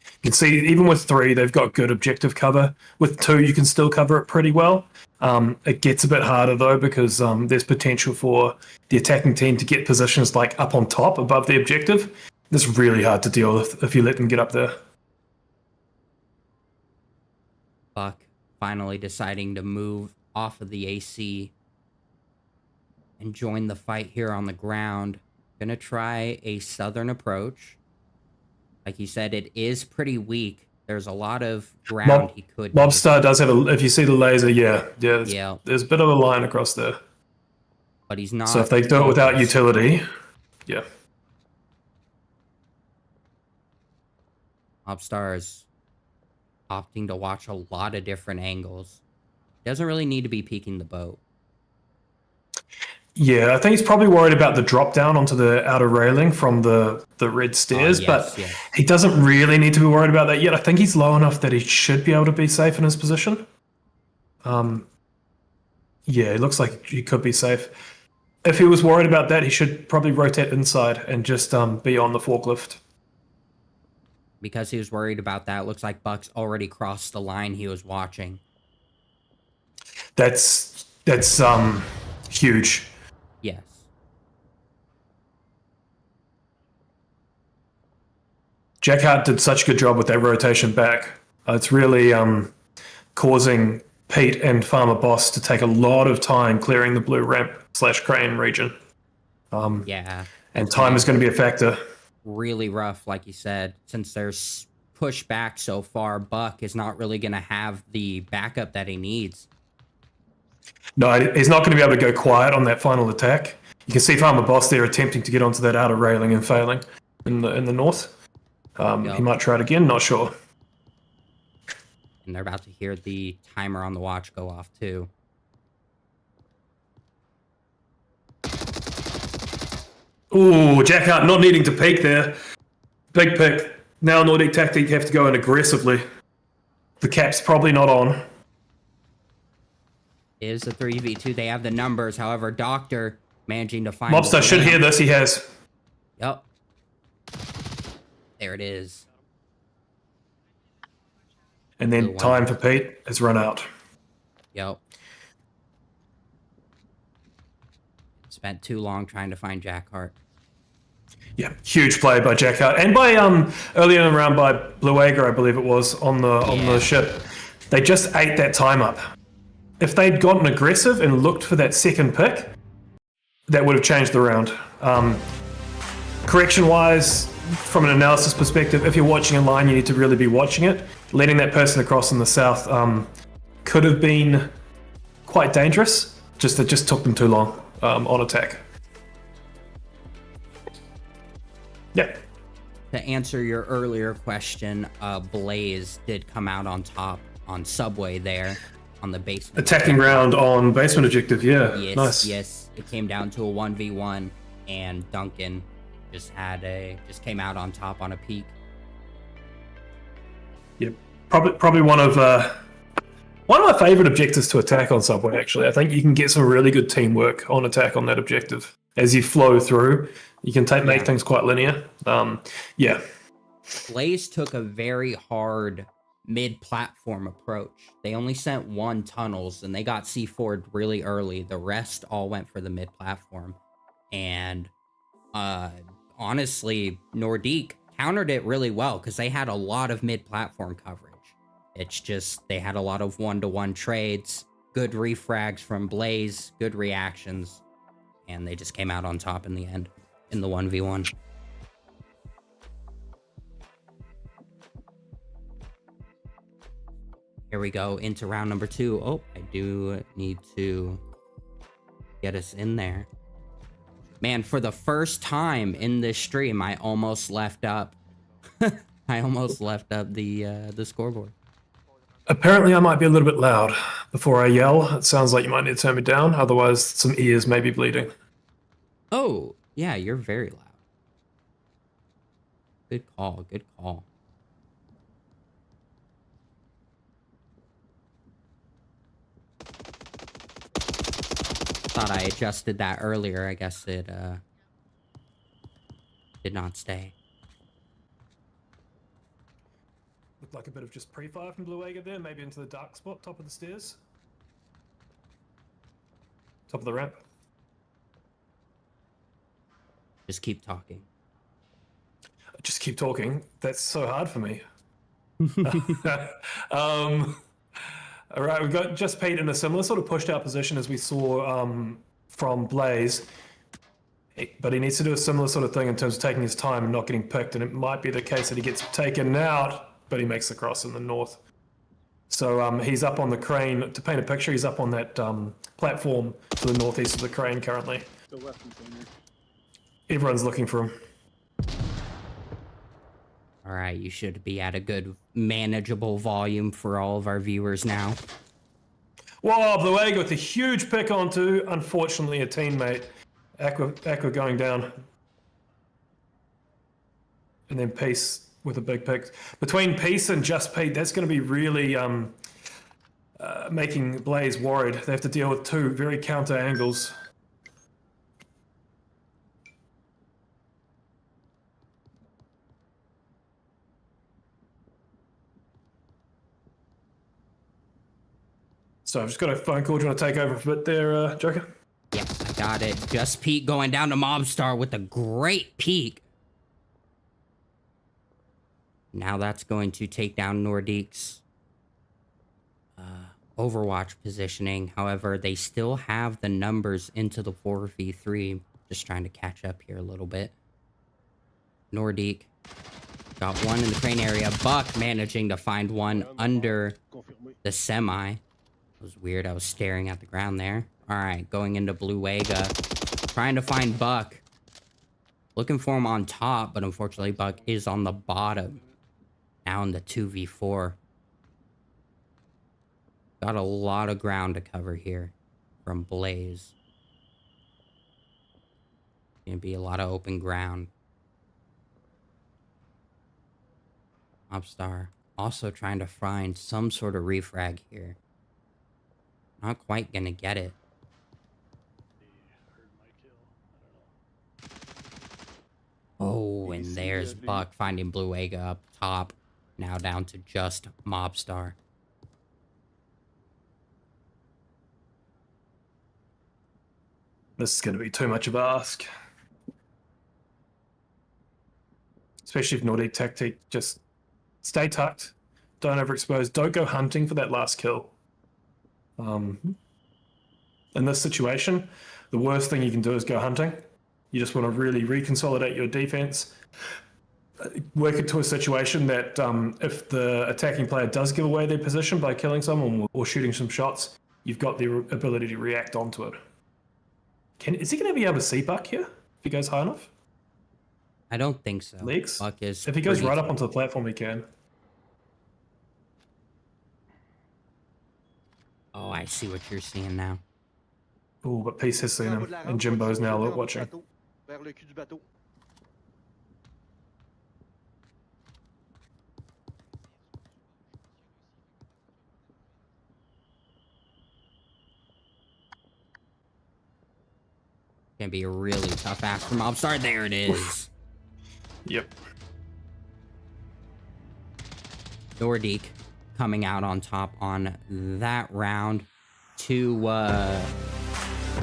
You can see, even with 3, they've got good objective cover. With 2, you can still cover it pretty well. It gets a bit harder, though, because there's potential for the attacking team to get positions like up on top, above the objective. It's really hard to deal with if you let them get up there. Buck finally deciding to move off of the AC and join the fight here on the ground. Gonna try a southern approach. Like you said, it is pretty weak. There's a lot of ground he could... Mobstar does have if you see the laser, yeah. There's a bit of a line across there. But he's not... So if they do it without utility, yeah. Mobstar is opting to watch a lot of different angles. Doesn't really need to be peeking the boat. Yeah, I think he's probably worried about the drop down onto the outer railing from the red stairs, but he doesn't really need to be worried about that yet. I think he's low enough that he should be able to be safe in his position. Yeah, it looks like he could be safe. If he was worried about that, he should probably rotate inside and just be on the forklift. Because he was worried about that, looks like Buck's already crossed the line he was watching. That's huge. Yes. Jack Hart did such a good job with that rotation back. It's really causing Pete and Farmer Boss to take a lot of time clearing the blue ramp / crane region. Yeah. And time is going to be a factor. really rough, like you said, since there's pushed back so far. Buck is not really going to have the backup that he needs. No, he's not going to be able to go quiet on that final attack. You can see Farmer Boss there attempting to get onto that outer railing and failing in the north. He might try it again, not sure. And they're about to hear the timer on the watch go off too. Ooh, Jack Hart not needing to peek there. Big pick. Now Nordique Tactique have to go in aggressively. The cap's probably not on. Is a 3v2. They have the numbers. However, Doctor managing to find... Mobster should hear this. He has. Yep. There it is. And then time for Pete has run out. Yep. Spent too long trying to find Jack Hart. Yeah, huge play by Jack Hart. And by earlier in the round by Blue Ager, I believe it was, on the ship. They just ate that time up. If they'd gotten aggressive and looked for that second pick, that would have changed the round. Correction-wise, from an analysis perspective, if you're watching a line, you need to really be watching it. Letting that person across in the south could have been quite dangerous. It just took them too long on attack. Yeah. To answer your earlier question, Blaze did come out on top on Subway there on the basement. Attacking round on basement objective, yeah. Yes, nice. Yes. It came down to a 1v1, and Duncan just came out on top on a peak. Yep. Probably one of my favorite objectives to attack on Subway, actually. I think you can get some really good teamwork on attack on that objective. As you flow through, you can make things quite linear. Yeah. Blaze took a very hard mid-platform approach. They only sent one tunnels, and they got C4'd really early. The rest all went for the mid-platform. And honestly, Nordique countered it really well because they had a lot of mid-platform coverage. It's just they had a lot of one-to-one trades, good refrags from Blaze, good reactions, and they just came out on top in the end in the 1v1. Here we go into round number 2. Oh, I do need to get us in there. Man, for the first time in this stream, I almost left up. I almost left up the scoreboard. Apparently, I might be a little bit loud. Before I yell, it sounds like you might need to turn me down. Otherwise, some ears may be bleeding. Oh, yeah, you're very loud. Good call, good call. Thought I adjusted that earlier. I guess it did not stay. Looked like a bit of just pre-fire from Blue Ager there, maybe into the dark spot, top of the stairs. Top of the ramp. Just keep talking. Just keep talking. That's so hard for me. All right, we've got Just Pete in a similar sort of pushed out position as we saw from Blaze. But he needs to do a similar sort of thing in terms of taking his time and not getting picked. And it might be the case that he gets taken out, but he makes the cross in the north. So he's up on the crane. To paint a picture, he's up on that platform to the northeast of the crane currently. Still left container. Everyone's looking for him. All right, you should be at a good manageable volume for all of our viewers now. Whoa, Blue Ager with a huge pick onto, unfortunately, a teammate. Aqua going down. And then Peace with a big pick. Between Peace and Just Pete, that's going to be really making Blaze worried. They have to deal with two very counter angles. So I've just got a phone call. Do you want to take over for a bit there, Joker? Yes, I got it. Just Pete going down to Mobstar with a great peek. Now that's going to take down Nordique's Overwatch positioning. However, they still have the numbers into the 4v3. Just trying to catch up here a little bit. Nordique got one in the crane area. Buck managing to find one under the semi. It was weird. I was staring at the ground there. All right, going into Blue Wega. Trying to find Buck. Looking for him on top, but unfortunately Buck is on the bottom. Now in the 2v4. Got a lot of ground to cover here from Blaze. Gonna be a lot of open ground. Mobstar also trying to find some sort of refrag here. Not quite gonna get it. Oh, and there's Buck finding Blue Wega up top. Now down to just Mobstar. This is going to be too much of an ask. Especially if Nordique Tactique, just stay tucked. Don't overexpose. Don't go hunting for that last kill. In this situation, the worst thing you can do is go hunting. You just want to really reconsolidate your defense. Work it to a situation that if the attacking player does give away their position by killing someone or shooting some shots, you've got the ability to react onto it. Is he going to be able to see Buck here if he goes high enough? I don't think so. Leaks? Buck is if he goes right up onto the platform, he can. Oh, I see what you're seeing now. Oh, but Peace has seen him, and Jimbo's now watching. Vers le cul du bateau. Gonna be a really tough ask for Mobstar. There it is. Yep. Nordique coming out on top on that round. Two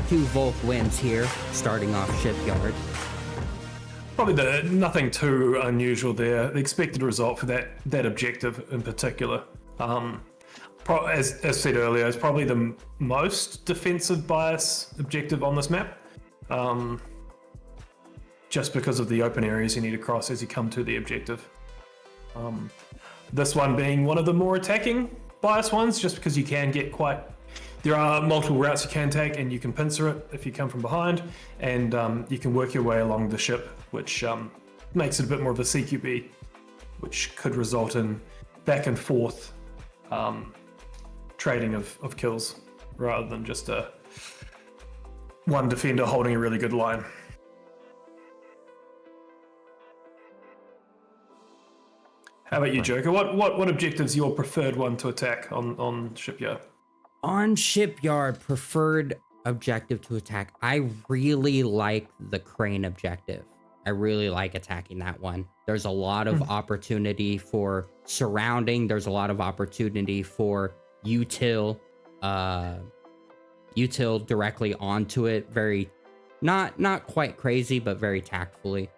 Volk wins here, starting off Shipyard. Probably nothing too unusual there. The expected result for that objective in particular. As said earlier, it's probably the most defensive bias objective on this map. Just because of the open areas you need to cross as you come to the objective. This one being one of the more attacking bias ones, just because you can get there are multiple routes you can take, and you can pincer it if you come from behind, and you can work your way along the ship, which makes it a bit more of a CQB, which could result in back and forth trading of kills, rather than just one defender holding a really good line. How about you, Joker? What objective's your preferred one to attack on Shipyard? On Shipyard, preferred objective to attack. I really like the crane objective. I really like attacking that one. There's a lot of opportunity for surrounding. There's a lot of opportunity for util directly onto it. Very, not quite crazy, but very tactfully.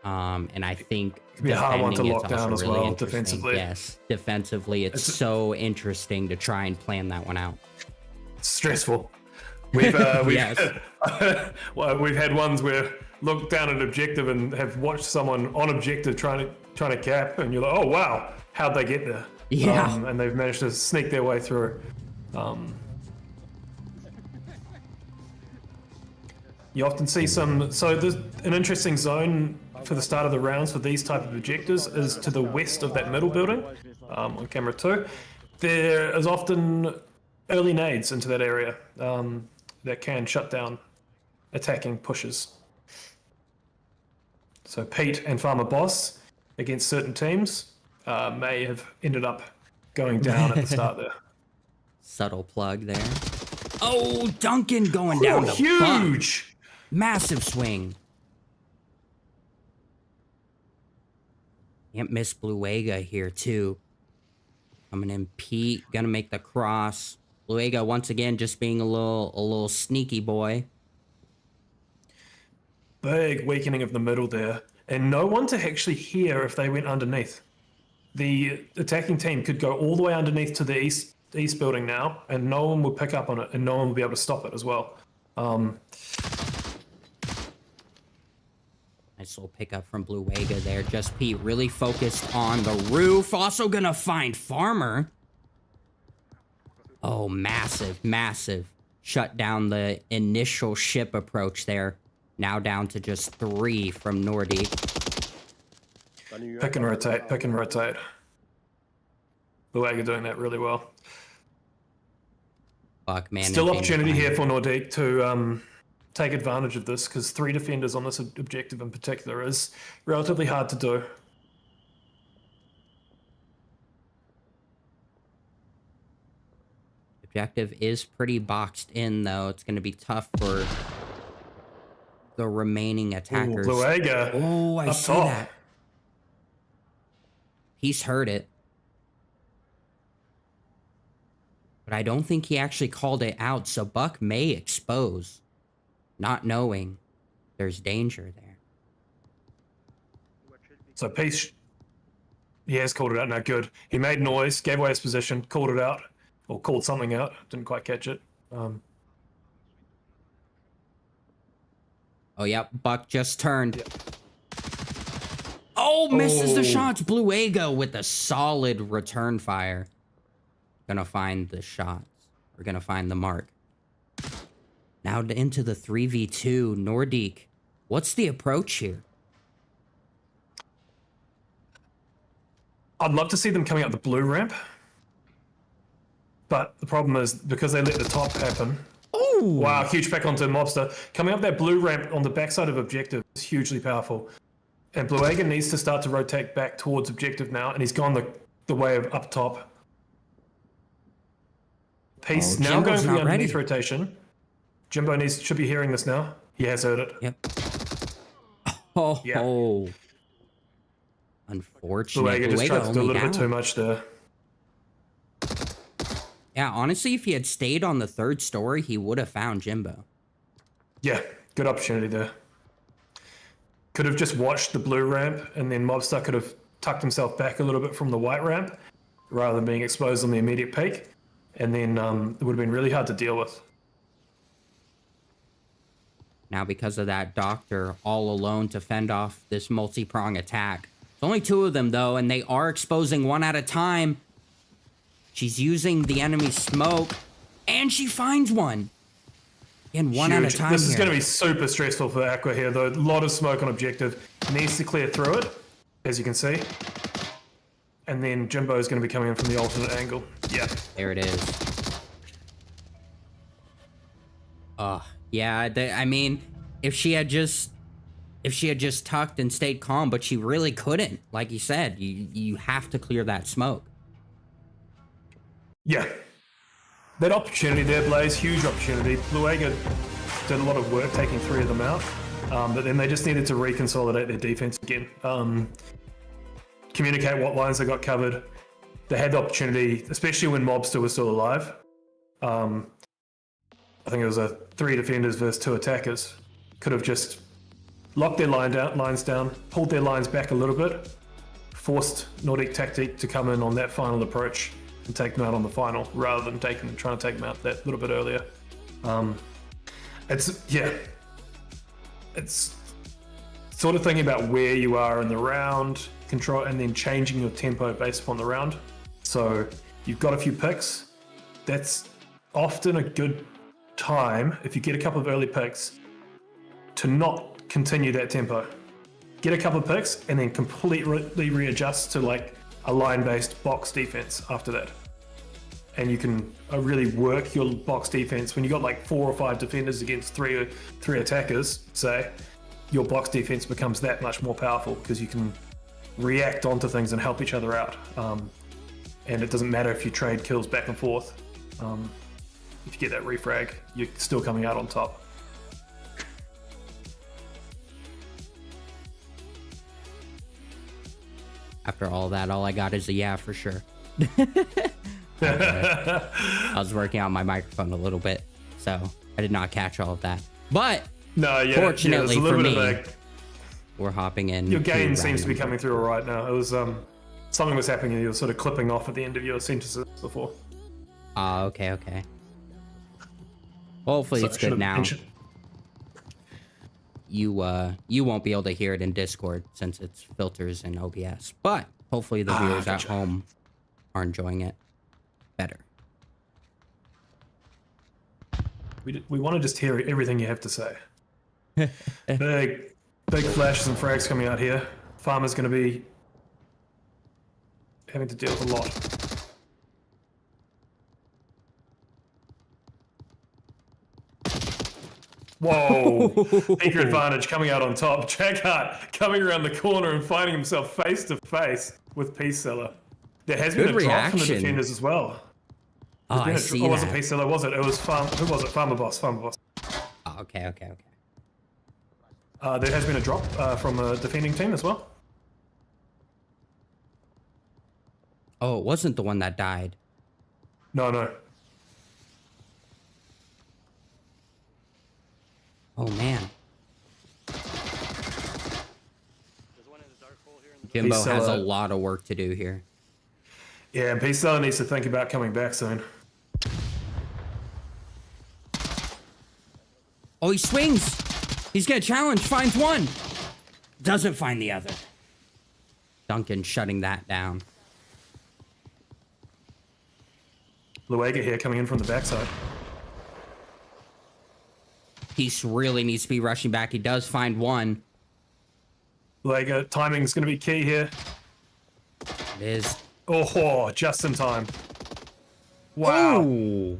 And I think it'd be a hard one to lock down as really well defensively. Yes, defensively, it's so interesting to try and plan that one out. It's stressful. We've Yes. well, we've had ones where look down at objective and have watched someone on objective trying to cap, and you're like, oh wow, how'd they get there? Yeah. And they've managed to sneak their way through. You often see so there's an interesting zone for the start of the rounds for these type of objectives is to the west of that middle building, on camera 2. There is often early nades into that area that can shut down attacking pushes. So Pete and Farmer Boss against certain teams may have ended up going down at the start there. Subtle plug there. Oh, Duncan going down to huge! Buck. Massive swing. Can't miss Blue Wega here too. Coming in, Pete gonna make the cross. Blue Wega once again just being a little sneaky boy. Big weakening of the middle there, and no one to actually hear if they went underneath. The attacking team could go all the way underneath to the east building now, and no one would pick up on it, and no one would be able to stop it as well. Nice little pickup from Blue Wega there. Just Pete really focused on the roof. Also gonna find Farmer. Oh, massive, massive. Shut down the initial ship approach there. Now down to just 3 from Nordique. Pick and rotate, pick and rotate. Blue Wega doing that really well. Fuck, man. Still opportunity here for Nordique to take advantage of this, because 3 defenders on this objective in particular is relatively hard to do. Objective is pretty boxed in, though. It's going to be tough for the remaining attackers. Ooh, Blue Wega. Oh, I see that. He's heard it. But I don't think he actually called it out, so Buck may expose, not knowing there's danger there. So Peace, he has called it out. No, good. He made noise, gave away his position, called it out, or called something out. Didn't quite catch it. Oh, yep. Buck just turned. Yep. Oh, misses the shots. Blue Wega with a solid return fire. Gonna find the shots. We're gonna find the mark. Now into the 3v2. Nordique. What's the approach here? I'd love to see them coming up the blue ramp. But the problem is, because they let the top happen. Oh! Wow, huge back onto Mobster. Coming up that blue ramp on the backside of objective is hugely powerful. And Blue Wega needs to start to rotate back towards objective now, and he's gone the way of up top. Peace now going for the underneath rotation. Jimbo should be hearing this now. He has heard it. Yep. Oh, yeah. Oh. Unfortunately, Blue Wega just tried to do a little bit too much there. Yeah, honestly, if he had stayed on the 3rd story, he would have found Jimbo. Yeah, good opportunity there. Could have just watched the blue ramp, and then Mobster could have tucked himself back a little bit from the white ramp, rather than being exposed on the immediate peak. And then it would have been really hard to deal with. Now, because of that, Doctor all alone to fend off this multi-prong attack. It's only 2 of them, though, and they are exposing 1 at a time. She's using the enemy smoke, and she finds one. And 1 at a time. This is going to be super stressful for Aqua here, though. A lot of smoke on objective. Needs to clear through it, as you can see. And then Jimbo is going to be coming in from the alternate angle. Yeah. There it is. Yeah, I mean, if she had just tucked and stayed calm, but she really couldn't. Like you said, you have to clear that smoke. Yeah. That opportunity there, Blaze, huge opportunity. Blue Wega did a lot of work taking 3 of them out, but then they just needed to reconsolidate their defense again. Communicate what lines they got covered. They had the opportunity, especially when Mobster was still alive. I think it was 3 defenders versus 2 attackers. Could have just locked their lines down, pulled their lines back a little bit, forced Nordique Tactique to come in on that final approach and take them out on the final, rather than trying to take them out that little bit earlier. It's sort of thinking about where you are in the round, control, and then changing your tempo based upon the round. So you've got a few picks. That's often a good time, if you get a couple of early picks, to not continue that tempo. Get a couple of picks and then completely readjust to like a line-based box defense after that. And you can really work your box defense. When you got like 4 or 5 defenders against three attackers, say, your box defense becomes that much more powerful, because you can react onto things and help each other out. And it doesn't matter if you trade kills back and forth. If you get that refrag, you're still coming out on top. After all that, all I got is a yeah for sure. I was working on my microphone a little bit, so I did not catch all of that. But fortunately for me, we're hopping in. Your gain seems to be coming through all right now. It was something was happening and you were sort of clipping off at the end of your sentences before. Okay. Hopefully it's good now. you won't be able to hear it in Discord since it's filters in OBS. But hopefully the viewers at home are enjoying it better. We want to just hear everything you have to say. Big flashes and frags coming out here. Farmer's going to be having to deal with a lot. Whoa! Anchor advantage coming out on top. Jackhart coming around the corner and finding himself face to face with Peace Seller. There has been a drop from the defenders as well. Oh, I see that. It wasn't Peace Seller, was it? It was who was it? Farmer Boss. Oh, okay. There has been a drop from a defending team as well. Oh, it wasn't the one that died. No. Oh man. There's one in the dark hole here in the Jimbo has a lot of work to do here. Yeah, and Peace Seller needs to think about coming back soon. Oh, he swings! He's gonna challenge, finds one! Doesn't find the other. Duncan shutting that down. Luega here coming in from the backside. He really needs to be rushing back. He does find one. Luega, timing is going to be key here. It is. Oh, just in time. Wow. Ooh.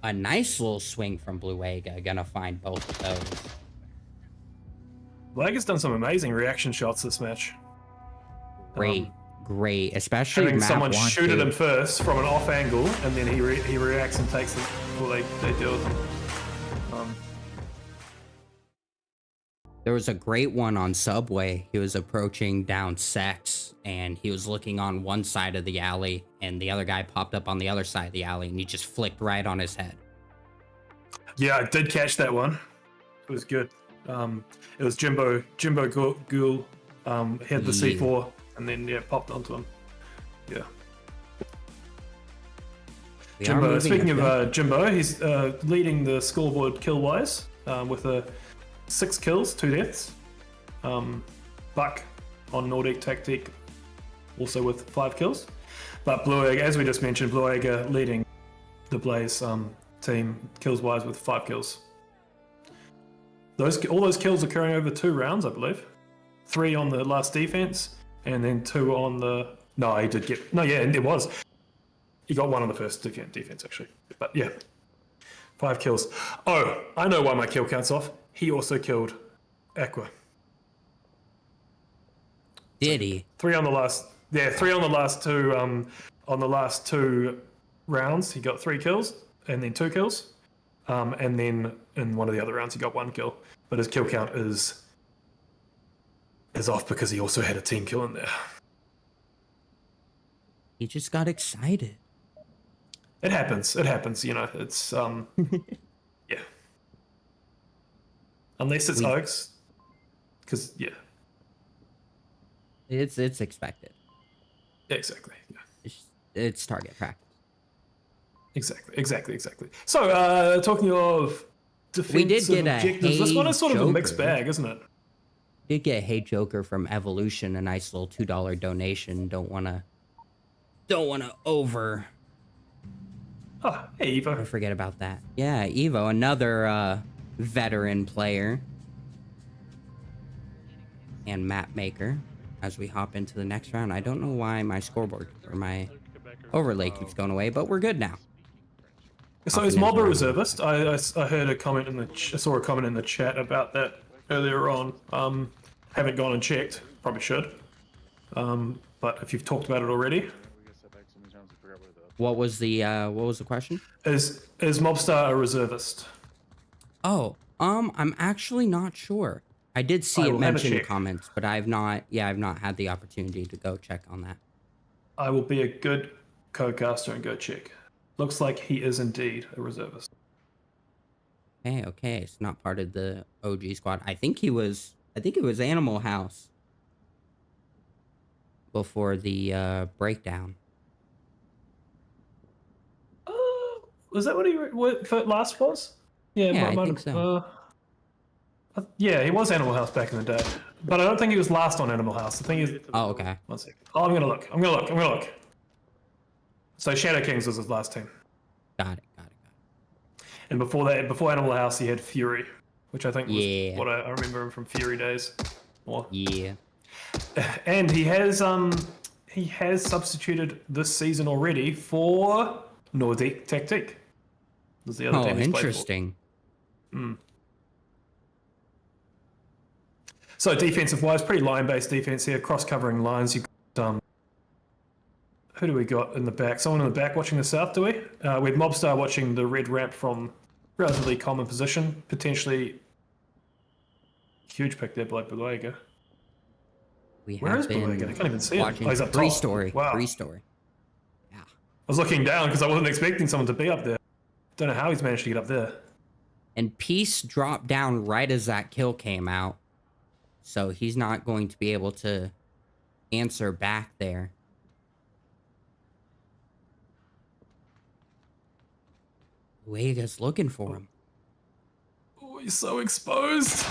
A nice little swing from Bluega. Gonna find both of those. Luega's done some amazing reaction shots this match. Great. Especially having Matt someone shoot at to. him first from an off angle, and then he reacts and takes it before they deal with him. There was a great one on Subway. He was approaching down Sex, and he was looking on one side of the alley, and the other guy popped up on the other side of the alley, and he just flicked right on his head. Yeah, I did catch that one. It was good. It was Jimbo Ghoul had the C4, and then popped onto him. Yeah. Jimbo. Speaking of Jimbo, he's leading the scoreboard kill-wise with 6 kills, 2 deaths. Buck on Nordique Tactique also with 5 kills. But Bluega, as we just mentioned, Bluega leading the Blaze team kills-wise with 5 kills. All those kills occurring over 2 rounds, I believe. 3 on the last defense, and then 2 on the... No, he did get... No, yeah, and it was. He got 1 on the first defense, actually. But yeah, 5 kills. Oh, I know why my kill count's off. He also killed Aqua. Did he? 3 on the last... Yeah, 3 on the last 2... on the last 2 rounds, he got 3 kills, and then 2 kills. And then in one of the other rounds, he got 1 kill. But his kill count is off because he also had a team kill in there. He just got excited. It happens, you know, it's, yeah. Unless it's Oaks, because, yeah. It's expected. Exactly, yeah. It's target practice. Exactly. So, talking of defensive we did get objectives, this one is sort of a mixed bag, isn't it? Did get Hey Joker from Evolution, a nice little $2 donation. Don't wanna over. Oh, hey Evo. Don't forget about that. Yeah, Evo, another veteran player and map maker. As we hop into the next round, I don't know why my scoreboard or my overlay keeps going away, but we're good now. So is Mob a reservist? I heard a comment in I saw a comment in the chat about that earlier on. Haven't gone and checked. Probably should. But if you've talked about it already. What was the question? Is Mobstar a reservist? Oh, I'm actually not sure. I did see it mentioned in comments, but I've not had the opportunity to go check on that. I will be a good co-caster and go check. Looks like he is indeed a reservist. Okay, it's not part of the OG squad. I think it was Animal House before the breakdown. Was that what last was? Yeah, I think so. Yeah, he was Animal House back in the day, but I don't think he was last on Animal House. The thing is, Oh, okay. one second. Oh, I'm gonna look. So Shadow Kings was his last team, Got it. and before that, before Animal House, he had Fury, which I think was Yeah. what I remember him from Fury days. More. Yeah. And he has substituted this season already for Nordique Tactique. Was the other Oh, team he's played for. interesting. So defensive-wise, pretty line-based defense here, cross-covering lines. You got who do we got in the back? Someone in the back watching the south, do we? We have Mobstar watching the red ramp from relatively common position, potentially huge pick there by Beluega. We Where have is been Beluega? I can't even see him. watching Oh, he's up top. three-story. Wow. Three-story. I was looking down because I wasn't expecting someone to be up there. Don't know how he's managed to get up there. And Peace dropped down right as that kill came out. So he's not going to be able to answer back there. Luega's looking for him. Oh, he's so exposed.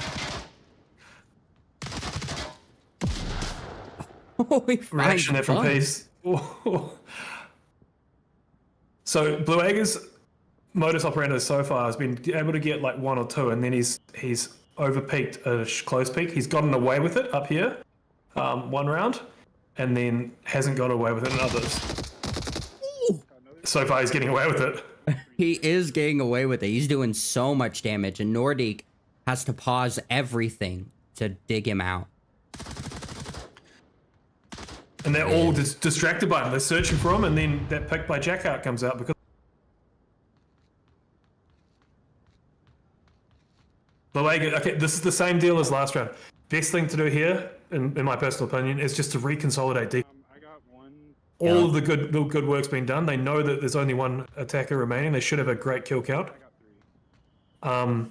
Oh, he finds Reaction there from Bug. Peace. Oh. So Bluega's modus operandi so far has been able to get like one or two, and then he's over peaked a close peak. He's gotten away with it up here, one round, and then hasn't got away with it in others. So far, he's getting away with it. He is getting away with it. He's doing so much damage, and Nordique has to pause everything to dig him out. And they're all distracted by him. They're searching for him, and then that pick by Jackout comes out because Beluega. Okay, this is the same deal as last round. Best thing to do here, in my personal opinion, is just to reconsolidate deep. I got one. All of the good work's been done. They know that there's only one attacker remaining. They should have a great kill count. I got three.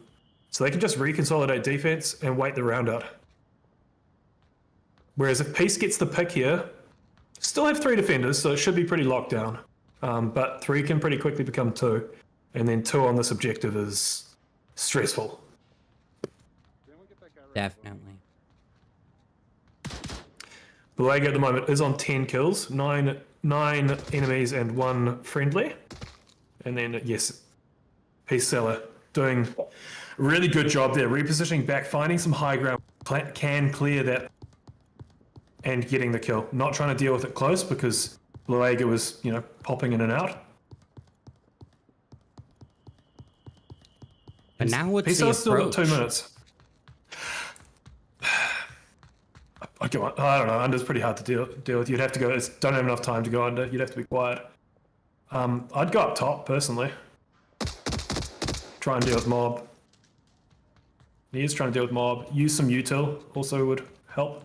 So they can just reconsolidate defense and wait the round out. Whereas if Peace gets the pick here, still have 3 defenders, so it should be pretty locked down. But 3 can pretty quickly become 2. And then 2 on this objective is stressful. Then we'll get that guy right Definitely. Beluega at the moment is on 10 kills, 9 enemies and 1 friendly. And then, yes, Peace Seller doing a really good job there, repositioning back, finding some high ground, can clear that and getting the kill. Not trying to deal with it close because Beluega was, popping in and out. But now what's Peace the Seller's still got approach? 2 minutes. I don't know. Under's pretty hard to deal with. You'd have to go. Don't have enough time to go under. You'd have to be quiet. I'd go up top personally. Try and deal with mob. He is trying to deal with mob. Use some util also would help.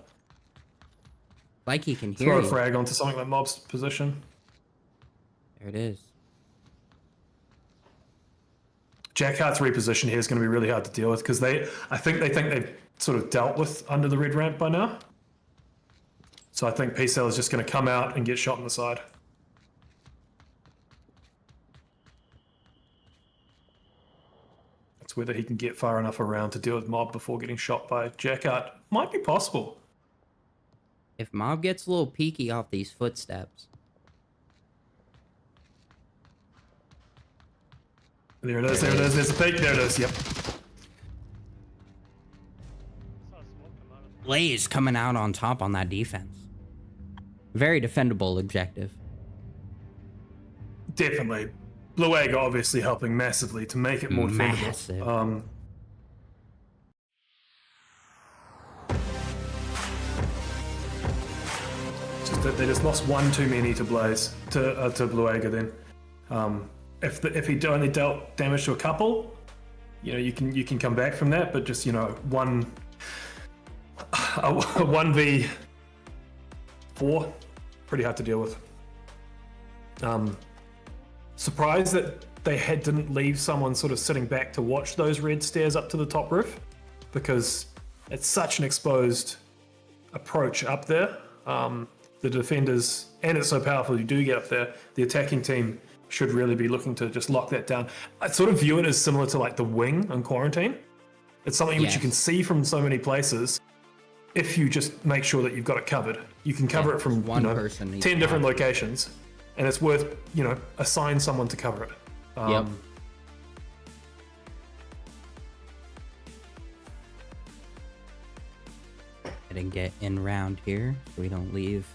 Like he can hear Throw a you. frag onto something like mob's position. There it is. Jackhart's reposition here is going to be really hard to deal with because I think they've sort of dealt with under the red ramp by now. So I think P-Cell is just going to come out and get shot in the side. It's whether he can get far enough around to deal with mob before getting shot by Jackhart. Might be possible. If Mob gets a little peeky off these footsteps. There it is, there it is, there's a peek, there it is, yep. I saw smoke come out of Blaze coming out on top on that defense. Very defendable objective. Definitely. Bluega obviously helping massively to make it more Massive. defendable. Just that they just lost one too many to Blaze, to Bluega then. If he only dealt damage to a couple, you can come back from that, but just a 1v4, pretty hard to deal with. Surprised that they didn't leave someone sort of sitting back to watch those red stairs up to the top roof, because it's such an exposed approach up there. The defenders, and it's so powerful, you do get up there, the attacking team should really be looking to just lock that down. I sort of view it as similar to like the wing on Quarantine, It's something which you can see from so many places. If you just make sure that you've got it covered, you can cover it from one person 10 different locations, and it's worth assign someone to cover it. Yep. And get in round here so we don't leave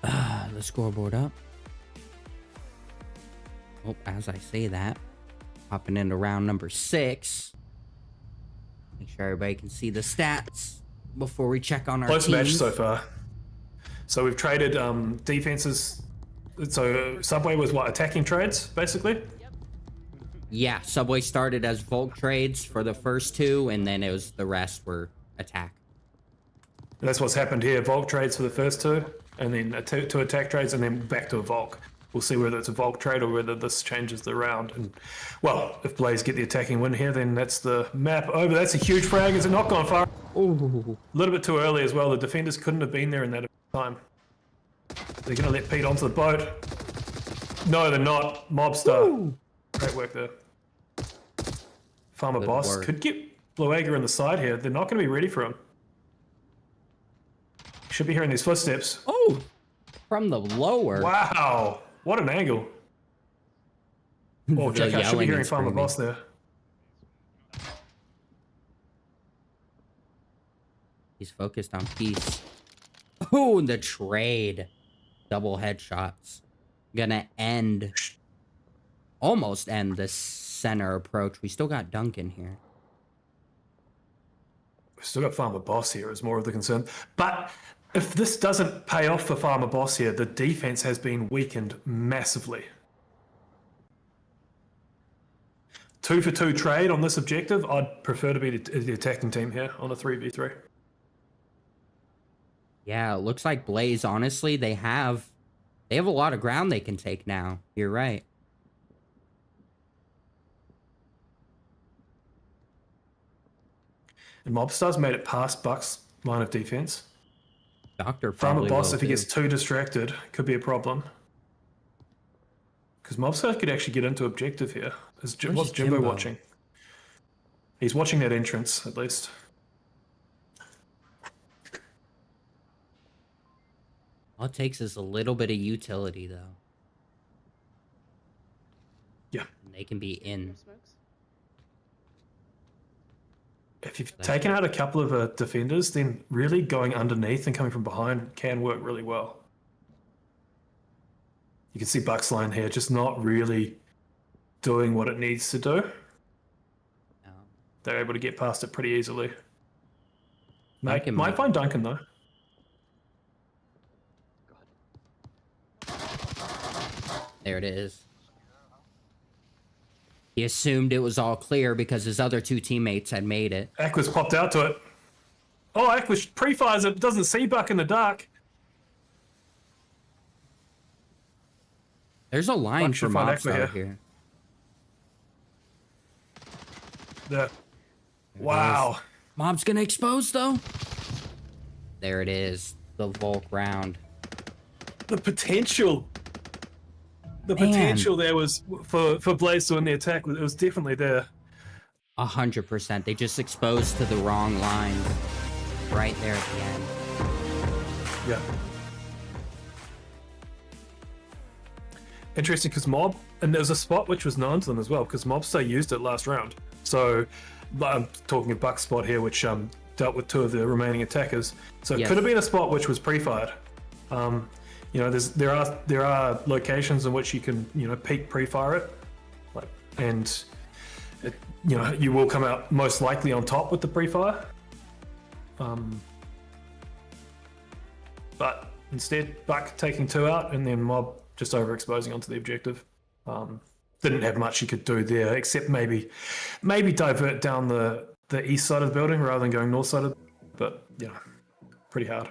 the scoreboard up. Oh, as I say that, hopping into round number 6. Make sure everybody can see the stats before we check on our Close teams. match so far. So we've traded defenses. So Subway was what, attacking trades basically? Yeah, Subway started as Volk trades for the first 2, and then the rest were attack. And that's what's happened here. Volk trades for the first 2, and then 2 attack trades, and then back to a Volk. We'll see whether it's a Volk trade or whether this changes the round. And well, if Blaze get the attacking win here, then that's the map over. That's a huge frag. Is it not gone far? Ooh. A little bit too early as well. The defenders couldn't have been there in that time. They're going to let Pete onto the boat. No, they're not. Mobster. Ooh. Great work there. Farmer Good Boss work. could get Blueager in the side here. They're not going to be ready for him. Should be hearing these footsteps. Oh, from the lower. Wow, what an angle. Oh, Jack, I should be hearing Farmer Boss there. He's focused on peace. Oh, the trade. Double headshots. Gonna almost end this center approach. We still got Duncan here. We've still got Farmer Boss here is more of the concern. But if this doesn't pay off for Farmer Boss here, the defense has been weakened massively. 2 for 2 trade on this objective. I'd prefer to be the attacking team here on a 3v3. Yeah, it looks like Blaze, honestly, they have a lot of ground they can take now. You're right. And Mobstars made it past Buck's line of defense. Doctor Farmer Boss, if he too. gets too distracted, could be a problem. Because Mobstars could actually get into objective here. What's Jimbo watching? He's watching that entrance, at least. All it takes is a little bit of utility, though. Yeah. And they can be in. If you've taken out a couple of defenders, then really going underneath and coming from behind can work really well. You can see Buck's line here just not really doing what it needs to do. No. They're able to get past it pretty easily. Duncan Might find Duncan, though. There it is. He assumed it was all clear because his other 2 teammates had made it. Aqua's popped out to it. Oh, Aqua pre-fires it, doesn't see Buck in the dark. There's a line Buck for should find Aqua Mobstar here. There. Wow. Mob's gonna expose, though. There it is. The Volk round. The potential. The Man. potential there was for Blaze to win the attack. It was definitely there. 100%. They just exposed to the wrong line. Right there at the end. Yeah. Interesting, because and there was a spot which was known to them as well, because Mobster used it last round. So I'm talking a Buck spot here, which dealt with 2 of the remaining attackers. So it could have been a spot which was pre-fired. There are locations in which you can peek pre-fire it, and you will come out most likely on top with the pre-fire. But instead, Buck taking 2 out, and then Mob just overexposing onto the objective. Didn't have much he could do there, except maybe divert down the east side of the building rather than going north side of. But pretty hard.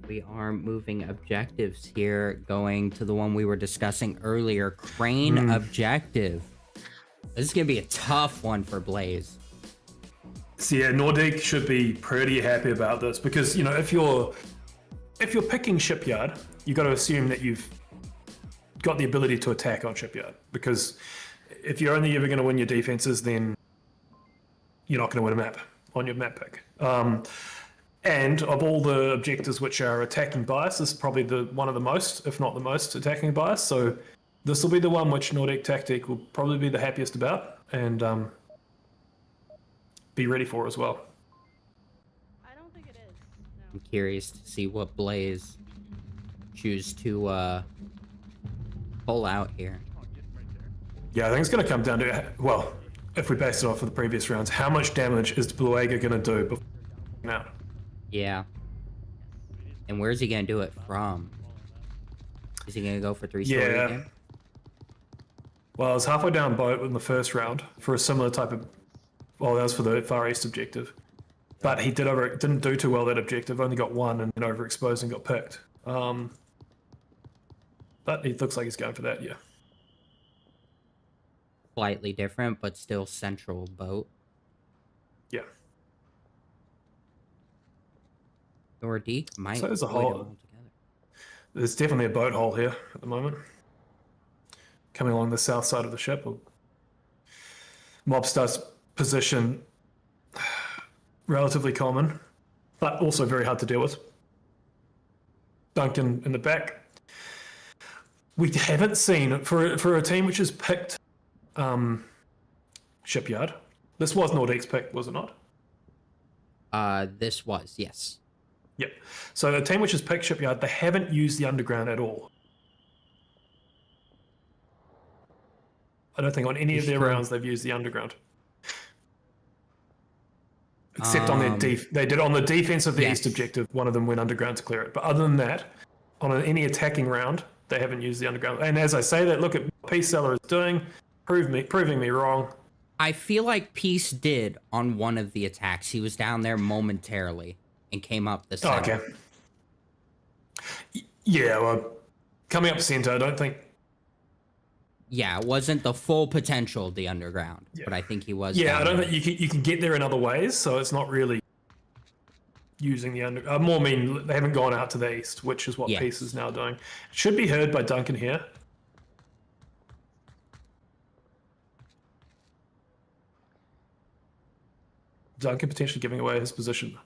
We are moving objectives here, going to the one we were discussing earlier, Crane objective. This is going to be a tough one for Blaze. So yeah, Nordique should be pretty happy about this, because if you're picking Shipyard, you got to assume that you've got the ability to attack on Shipyard, because if you're only ever going to win your defenses, then you're not going to win a map on your map pick. And of all the objectives which are attacking bias, this is probably one of the most, if not the most, attacking bias. So this will be the one which Nordique Tactique will probably be the happiest about and be ready for as well. I don't think it is. No. I'm curious to see what Blaze choose to pull out here. Yeah, I think it's going to come down to, well, if we base it off of the previous rounds, how much damage is Bluega going to do before now? Yeah. And where's he going to do it from? Is he going to go for 3-story again? Well, I was halfway down boat in the first round for a similar type of... Well, that was for the Far East objective. But he didn't do too well that objective, only got one and then overexposed and got picked. But it looks like he's going for that, yeah. Slightly different, but still central boat. Yeah. Nordique might So there's a avoid hole. him altogether. There's definitely a boat hole here at the moment. Coming along the south side of the ship. Mobster's position, relatively common, but also very hard to deal with. Duncan in the back. We haven't seen, for a team which has picked Shipyard, this was Nordique's pick, was it not? This was, yes. Yep. So a team which has picked Shipyard, they haven't used the underground at all. I don't think on any of their rounds they've used the underground. Except on their they did on the defense of the East objective, one of them went underground to clear it. But other than that, on any attacking round, they haven't used the underground. And as I say that, look at what Peace Seller is doing, proving me wrong. I feel like Peace did on one of the attacks. He was down there momentarily and came up the center. Okay. Yeah, well, coming up center, I don't think... Yeah, it wasn't the full potential of the underground, but I think he was. Yeah, I don't there. think you can get there in other ways, so it's not really using the underground. More mean they haven't gone out to the east, which is what Peace is now doing. It should be heard by Duncan here. Duncan potentially giving away his position.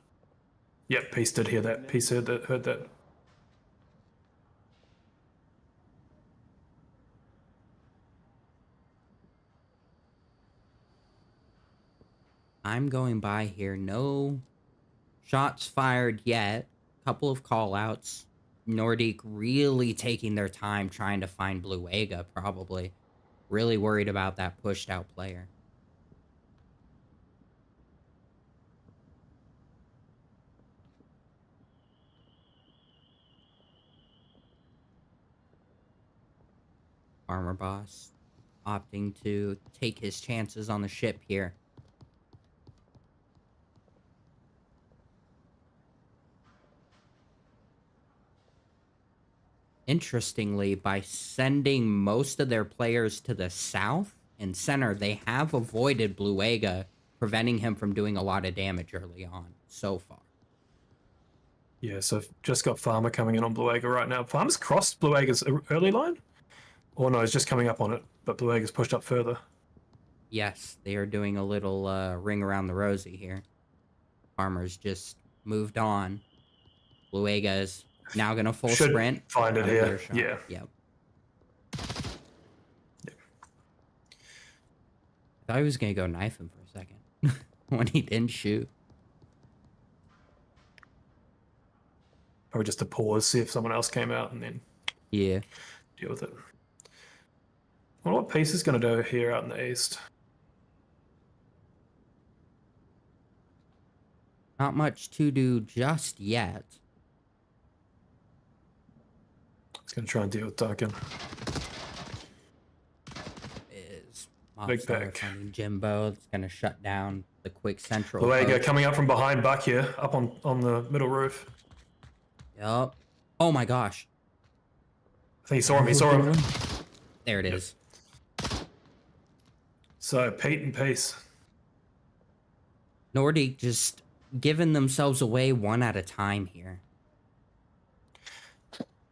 Yep, Peace did hear that. Peace heard that. I'm going by here. No shots fired yet. Couple of call-outs. Nordique really taking their time trying to find Bluega, probably. Really worried about that pushed-out player. Armor Boss opting to take his chances on the ship here. Interestingly, by sending most of their players to the south and center, they have avoided Bluega, preventing him from doing a lot of damage early on so far. Yeah, so I've just got Farmer coming in on Bluega right now. Farmer's crossed Bluega's early line? Or no, he's just coming up on it, but Bluega's pushed up further. Yes, they are doing a little ring around the rosy here. Farmer's just moved on. Bluega is now going to full sprint. Find it here. Yeah. Yep. I thought he was going to go knife him for a second when he didn't shoot. Or just to pause, see if someone else came out and then deal with it. I wonder what Peace is going to do here out in the east. Not much to do just yet. He's going to try and deal with Duncan. Is Big pick. Jimbo. It's going to shut down the quick central. Bluega coming up from behind Buck here, up on the middle roof. Yep. Oh my gosh. I think he saw him. There it is. So, Pete and Peace. Nordique just giving themselves away one at a time here.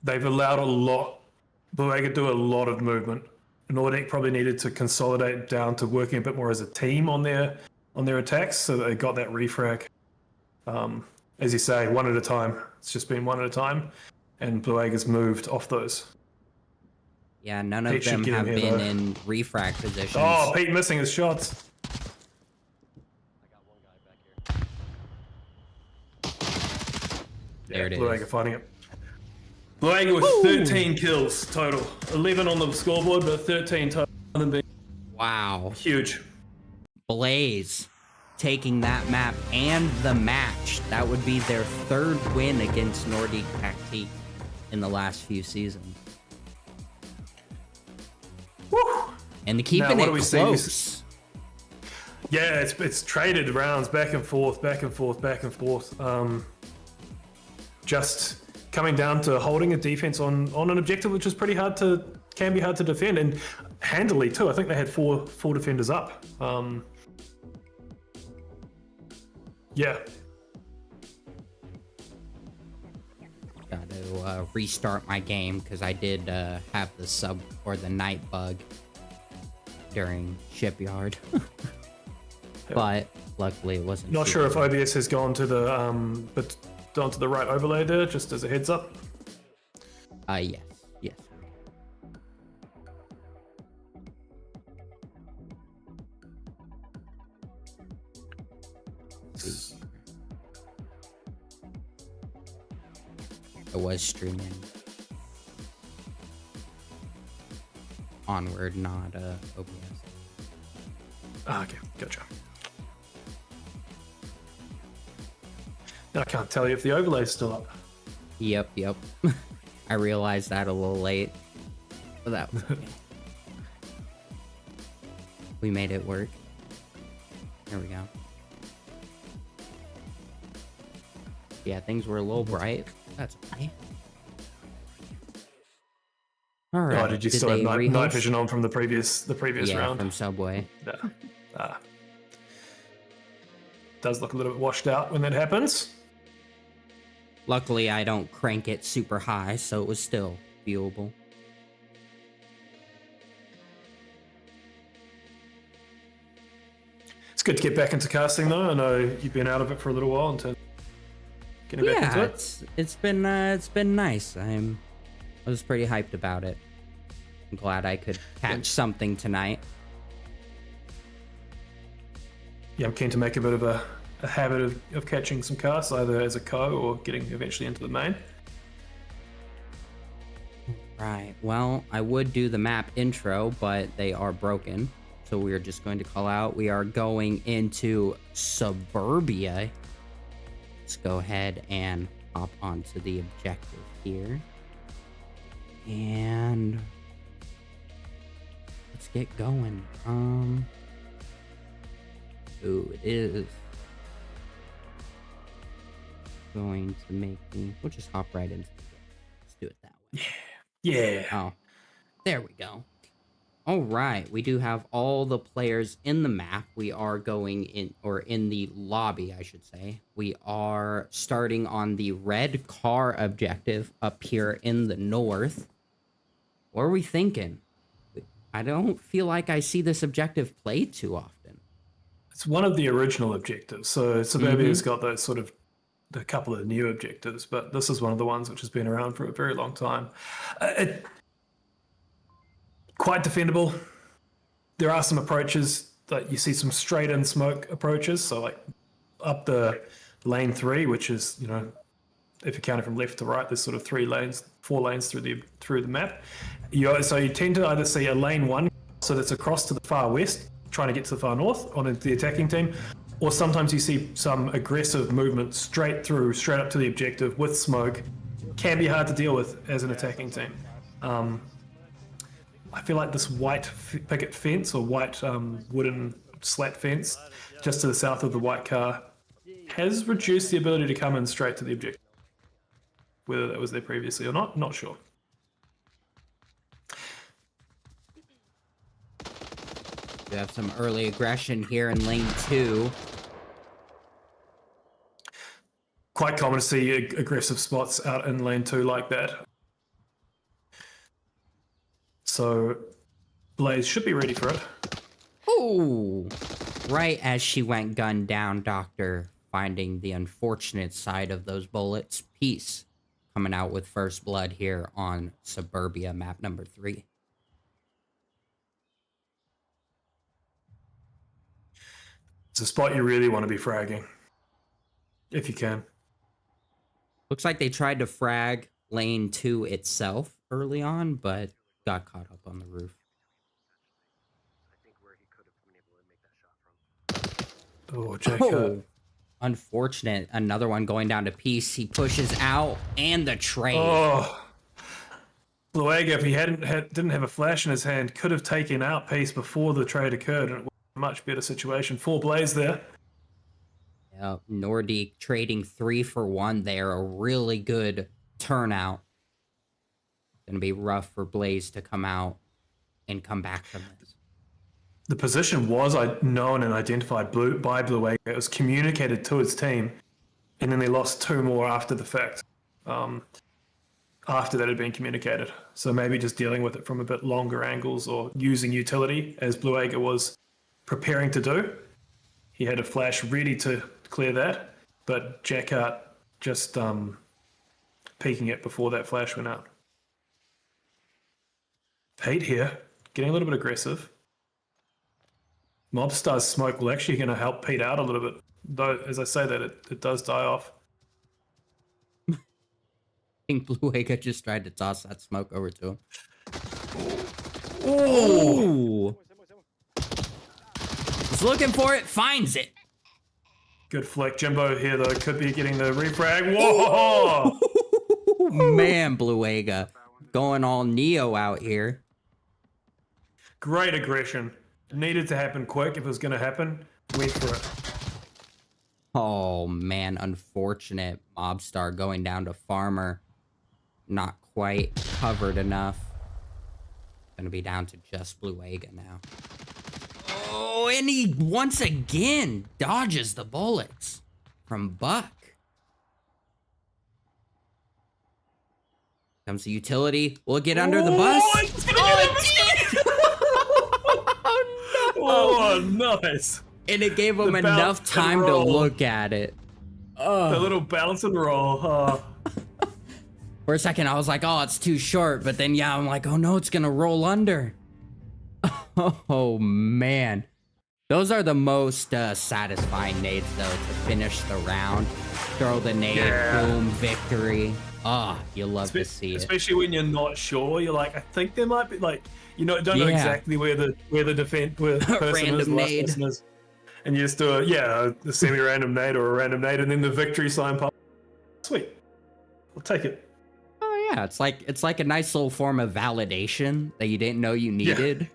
They've allowed a lot Blue could do a lot of movement. Nordique probably needed to consolidate down to working a bit more as a team on their attacks, so that they got that refrag. As you say, one at a time. It's just been one at a time, and Blue has moved off those. Yeah, none of Pete should them get him have here, been though. in refrag positions. Oh, Pete missing his shots. I got one guy back here. There it Blue is. finding it. Blue with 13 kills total. 11 on the scoreboard, but 13 total. Wow. Huge. Blaze taking that map and the match. That would be their 3rd win against Nordique Tactique in the last few seasons. Woo! And keeping Now, what it do we see? close. Yeah, it's traded rounds back and forth. Just coming down to holding a defense on an objective which is can be hard to defend, and handily too. I think they had four defenders up. Yeah. Got to restart my game because I did have the sub or the night bug during Shipyard. But luckily it wasn't. Not sure if OBS has gone to the right overlay there, just as a heads up. Yes. I was streaming Onward, not OBS. Okay, gotcha. Now I can't tell you if the overlay is still up. Yep. I realized that a little late. But that was okay. We made it work. There we go. Yeah, things were a little bright. That's okay. All right. Oh, did you still have night vision on from the previous yeah, round? from Subway. Yeah. Does look a little bit washed out when that happens. Luckily, I don't crank it super high, so it was still viewable. It's good to get back into casting, though. I know you've been out of it for a little while until getting back into it. It's been nice. I was pretty hyped about it. I'm glad I could catch something tonight. Yeah, I'm keen to make a bit of a habit of catching some casts, either as a co or getting eventually into the main. Right. Well, I would do the map intro, but they are broken. So we're just going to call out. We are going into Suburbia. Let's go ahead and hop onto the objective here. And let's get going. Ooh, it is going to make me. We'll just hop right into the game. Let's do it that way. Yeah. Oh, there we go. All right, we do have all the players in the map. We are going in, or in the lobby, I should say. We are starting on the red car objective up here in the north. What are we thinking? I don't feel like I see this objective played too often. It's one of the original objectives. So Suburbia's got those sort of a couple of new objectives, but this is one of the ones which has been around for a very long time. Quite defendable. There are some approaches that you see some straight in smoke approaches. So like up the lane 3, which is, you know, if you count it from left to right, there's sort of 4 lanes through the map. So you tend to either see a lane 1, so that's across to the far west, trying to get to the far north on the attacking team, or sometimes you see some aggressive movement straight up to the objective with smoke. Can be hard to deal with as an attacking team. I feel like this white picket fence or white wooden slat fence just to the south of the white car has reduced the ability to come in straight to the objective. Whether that was there previously or not sure. We have some early aggression here in lane 2. Quite common to see aggressive spots out in lane 2 like that. So Blaze should be ready for it. Ooh! Right as she went gunned down, Doctor, finding the unfortunate side of those bullets. Peace coming out with first blood here on Suburbia, map number 3. It's a spot you really want to be fragging. If you can. Looks like they tried to frag lane 2 itself early on, but got caught up on the roof. I think where he could have been able to make that shot from. Oh, Jacob. Unfortunate. Another one going down to Peace. He pushes out, and the trade. Oh. Bluega, if he didn't have a flash in his hand, could have taken out Peace before the trade occurred, and it was a much better situation for Blaze there. Yeah, Nordique trading 3 for 1 there. A really good turnout. Gonna be rough for Blaze to come out and come back from this. The position was known and identified by Bluega. It was communicated to his team, and then they lost 2 more after the fact. After that had been communicated. So maybe just dealing with it from a bit longer angles or using utility as Bluega was preparing to do. He had a flash ready to clear that, but Jackhart just peeking it before that flash went out. Pete here, getting a little bit aggressive. Mobstar's smoke will actually going to help Pete out a little bit, though as I say that, it does die off. I think Bluega just tried to toss that smoke over to him. Oh! He's looking for it, finds it. Good flick. Jimbo here, though, could be getting the refrag. Whoa! Man, Bluega going all Neo out here. Great aggression. Needed to happen quick if it was going to happen. Went for it. Oh, man, unfortunate. Mobstar going down to Farmer. Not quite covered enough. Gonna be down to just Bluega now. Oh, and he once again dodges the bullets from Buck. Comes the utility. Will it get under the bus? It did! Oh, nice. And it gave him enough time to look at it. The little bounce and roll. For a second, I was like, oh, it's too short. But then, yeah, I'm like, oh, no, it's going to roll under. Oh, man. Those are the most satisfying nades, though, to finish the round. Throw the nade, boom, victory. Ah, you love to see it. Especially when you're not sure. You're like, I think there might be, like, you know, don't know exactly where the person Random is, nade. person is. And you just do a semi-random nade or a random nade, and then the victory sign pops. Sweet. I'll take it. Oh, yeah. It's like a nice little form of validation that you didn't know you needed.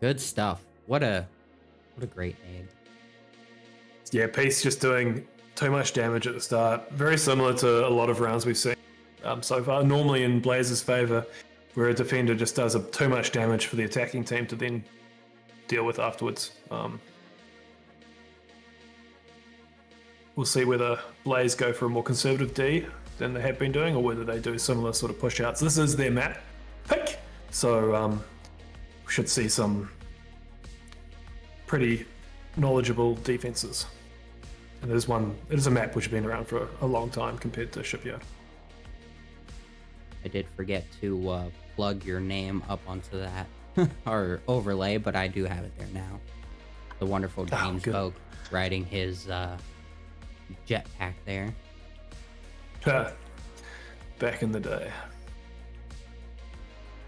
Good stuff. What a great name. Yeah, Peace just doing too much damage at the start. Very similar to a lot of rounds we've seen so far. Normally in Blaze's favor, where a defender just does too much damage for the attacking team to then deal with afterwards. We'll see whether Blaze go for a more conservative D than they have been doing, or whether they do similar sort of push outs. This is their map pick, so we should see some pretty knowledgeable defenses. And it is a map which has been around for a long time compared to Shipyard. I did forget to plug your name up onto that or overlay, but I do have it there now. The wonderful James Boak riding his jetpack there. Back in the day.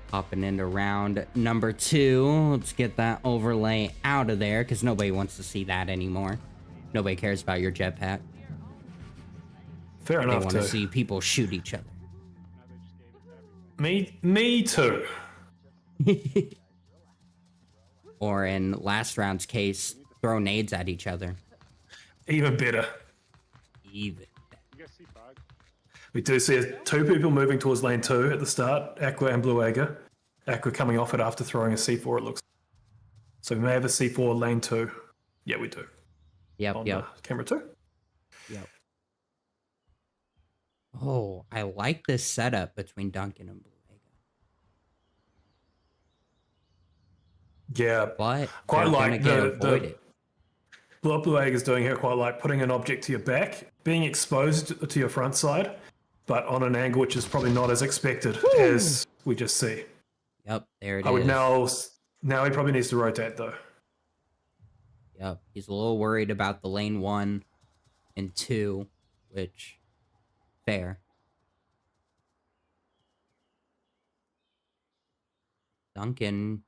Hopping into round number 2. Let's get that overlay out of there because nobody wants to see that anymore. Nobody cares about your jetpack. Fair enough. They want to see people shoot each other. Me too. Or in last round's case, throw nades at each other. Even better. You guys see fog? We do see 2 people moving towards lane 2 at the start, Aqua and Bluega. Aqua coming off it after throwing a C4, it looks. So we may have a C4 lane 2. Yeah, we do. Yep. Camera 2. Yep. Oh, I like this setup between Duncan and Blue Vega. Yeah, But quite they're like gonna get avoided. what Blue Egg is doing here, quite like putting an object to your back, being exposed to your front side, but on an angle which is probably not as expected as we just see. Yep, there it I would is. now he probably needs to rotate though. Yep, he's a little worried about the lane 1 and 2, which, fair. Duncan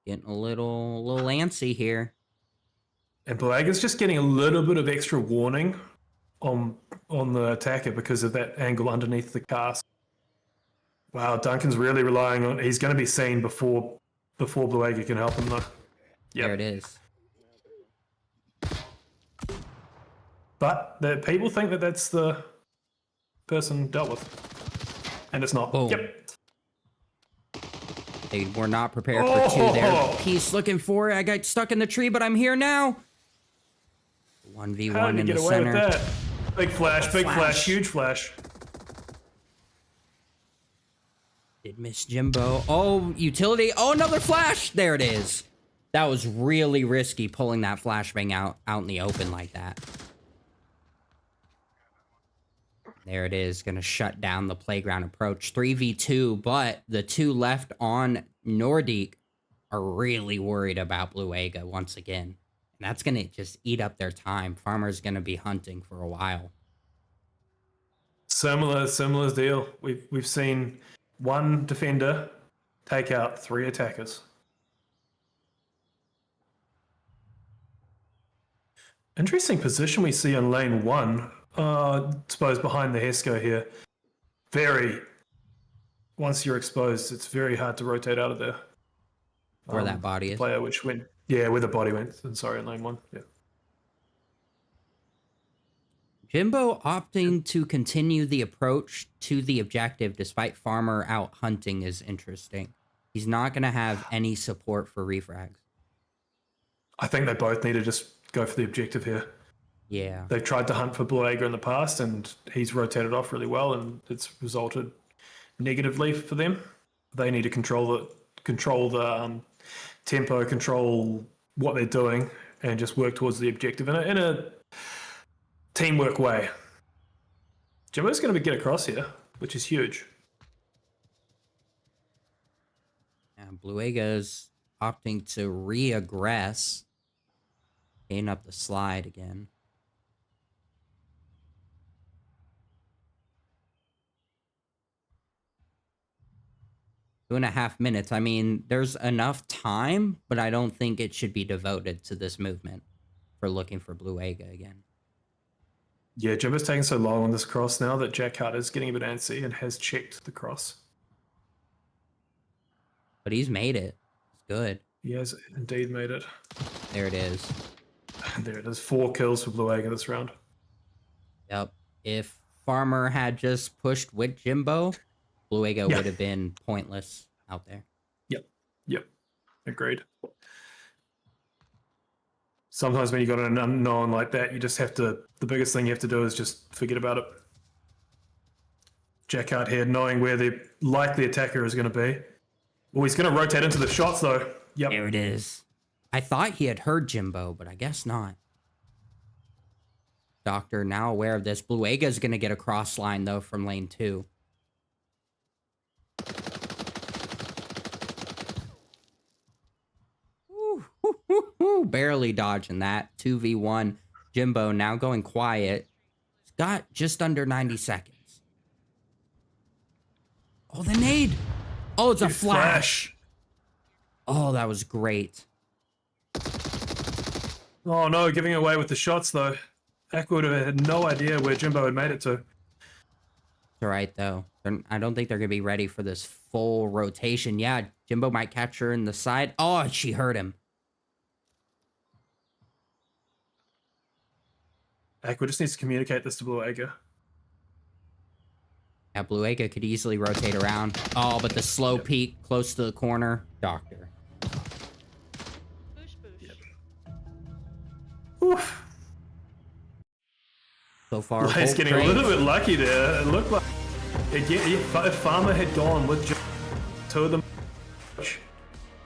getting a little antsy here. And Blue Egg is just getting a little bit of extra warning on the attacker because of that angle underneath the cast. Wow, Duncan's really relying on. He's going to be seen before Blue Egg can help him though. There it is. But the people think that that's the person dealt with, and it's not. Boom. Yep. They were not prepared for 2 there. He's looking for it. I got stuck in the tree, but I'm here now. 1v1 How did he in get the away center. with that? Big flash, big flash, huge flash. Did miss Jimbo. Oh, utility. Oh, another flash. There it is. That was really risky pulling that flashbang out in the open like that. There it is. Going to shut down the playground approach. 3v2, but the 2 left on Nordique are really worried about Blue Ega once again. And that's going to just eat up their time. Farmer's going to be hunting for a while. Similar deal. We've seen 1 defender take out 3 attackers. Interesting position we see on lane 1. Suppose behind the Hesco here. Once you're exposed, it's very hard to rotate out of there. Where that body is. Player which went, yeah, where the body went. Sorry, in lane 1. Yeah. Jimbo opting to continue the approach to the objective despite Farmer out hunting is interesting. He's not going to have any support for refrags. I think they both need to just go for the objective here. Yeah. They've tried to hunt for Blue Ega in the past, and he's rotated off really well, and it's resulted negatively for them. They need to control the tempo, control what they're doing, and just work towards the objective in a teamwork way. Jimbo's going to get across here, which is huge. And Blue Ega's opting to re-aggress. Gain up the slide again. 2.5 minutes. I mean, there's enough time, but I don't think it should be devoted to this movement for looking for Blue Ega again. Yeah, Jimbo's taking so long on this cross now that Jack Carter's getting a bit antsy and has checked the cross. But he's made it. It's good. He has indeed made it. There it is. There it is. 4 kills for Blue Ega this round. Yep. If Farmer had just pushed with Jimbo, Blue Ega would have been pointless out there. Yep. Agreed. Sometimes when you got an unknown like that, you just have to, the biggest thing you have to do is just forget about it. Jack out here, knowing where the likely attacker is going to be. Well, he's going to rotate into the shots though. Yep. There it is. I thought he had heard Jimbo, but I guess not. Doctor now aware of this. Blue Ega is going to get a cross line though from lane 2. Barely dodging that. 2v1. Jimbo now going quiet. He's got just under 90 seconds. Oh, the nade. Oh, it's a flash. Oh, that was great. Oh no, giving away with the shots though. Aqua would have had no idea where Jimbo had made it to. It's all right though. I don't think they're going to be ready for this full rotation. Yeah, Jimbo might catch her in the side. Oh, she hurt him. Aqua just needs to communicate this to Blue Ega. Yeah, Blue Ega could easily rotate around. Oh, but the slow peek close to the corner. Doctor. Boosh, boosh. Oof. So far, He's getting a little bit lucky there. It looked like if Farmer had gone with just two of them,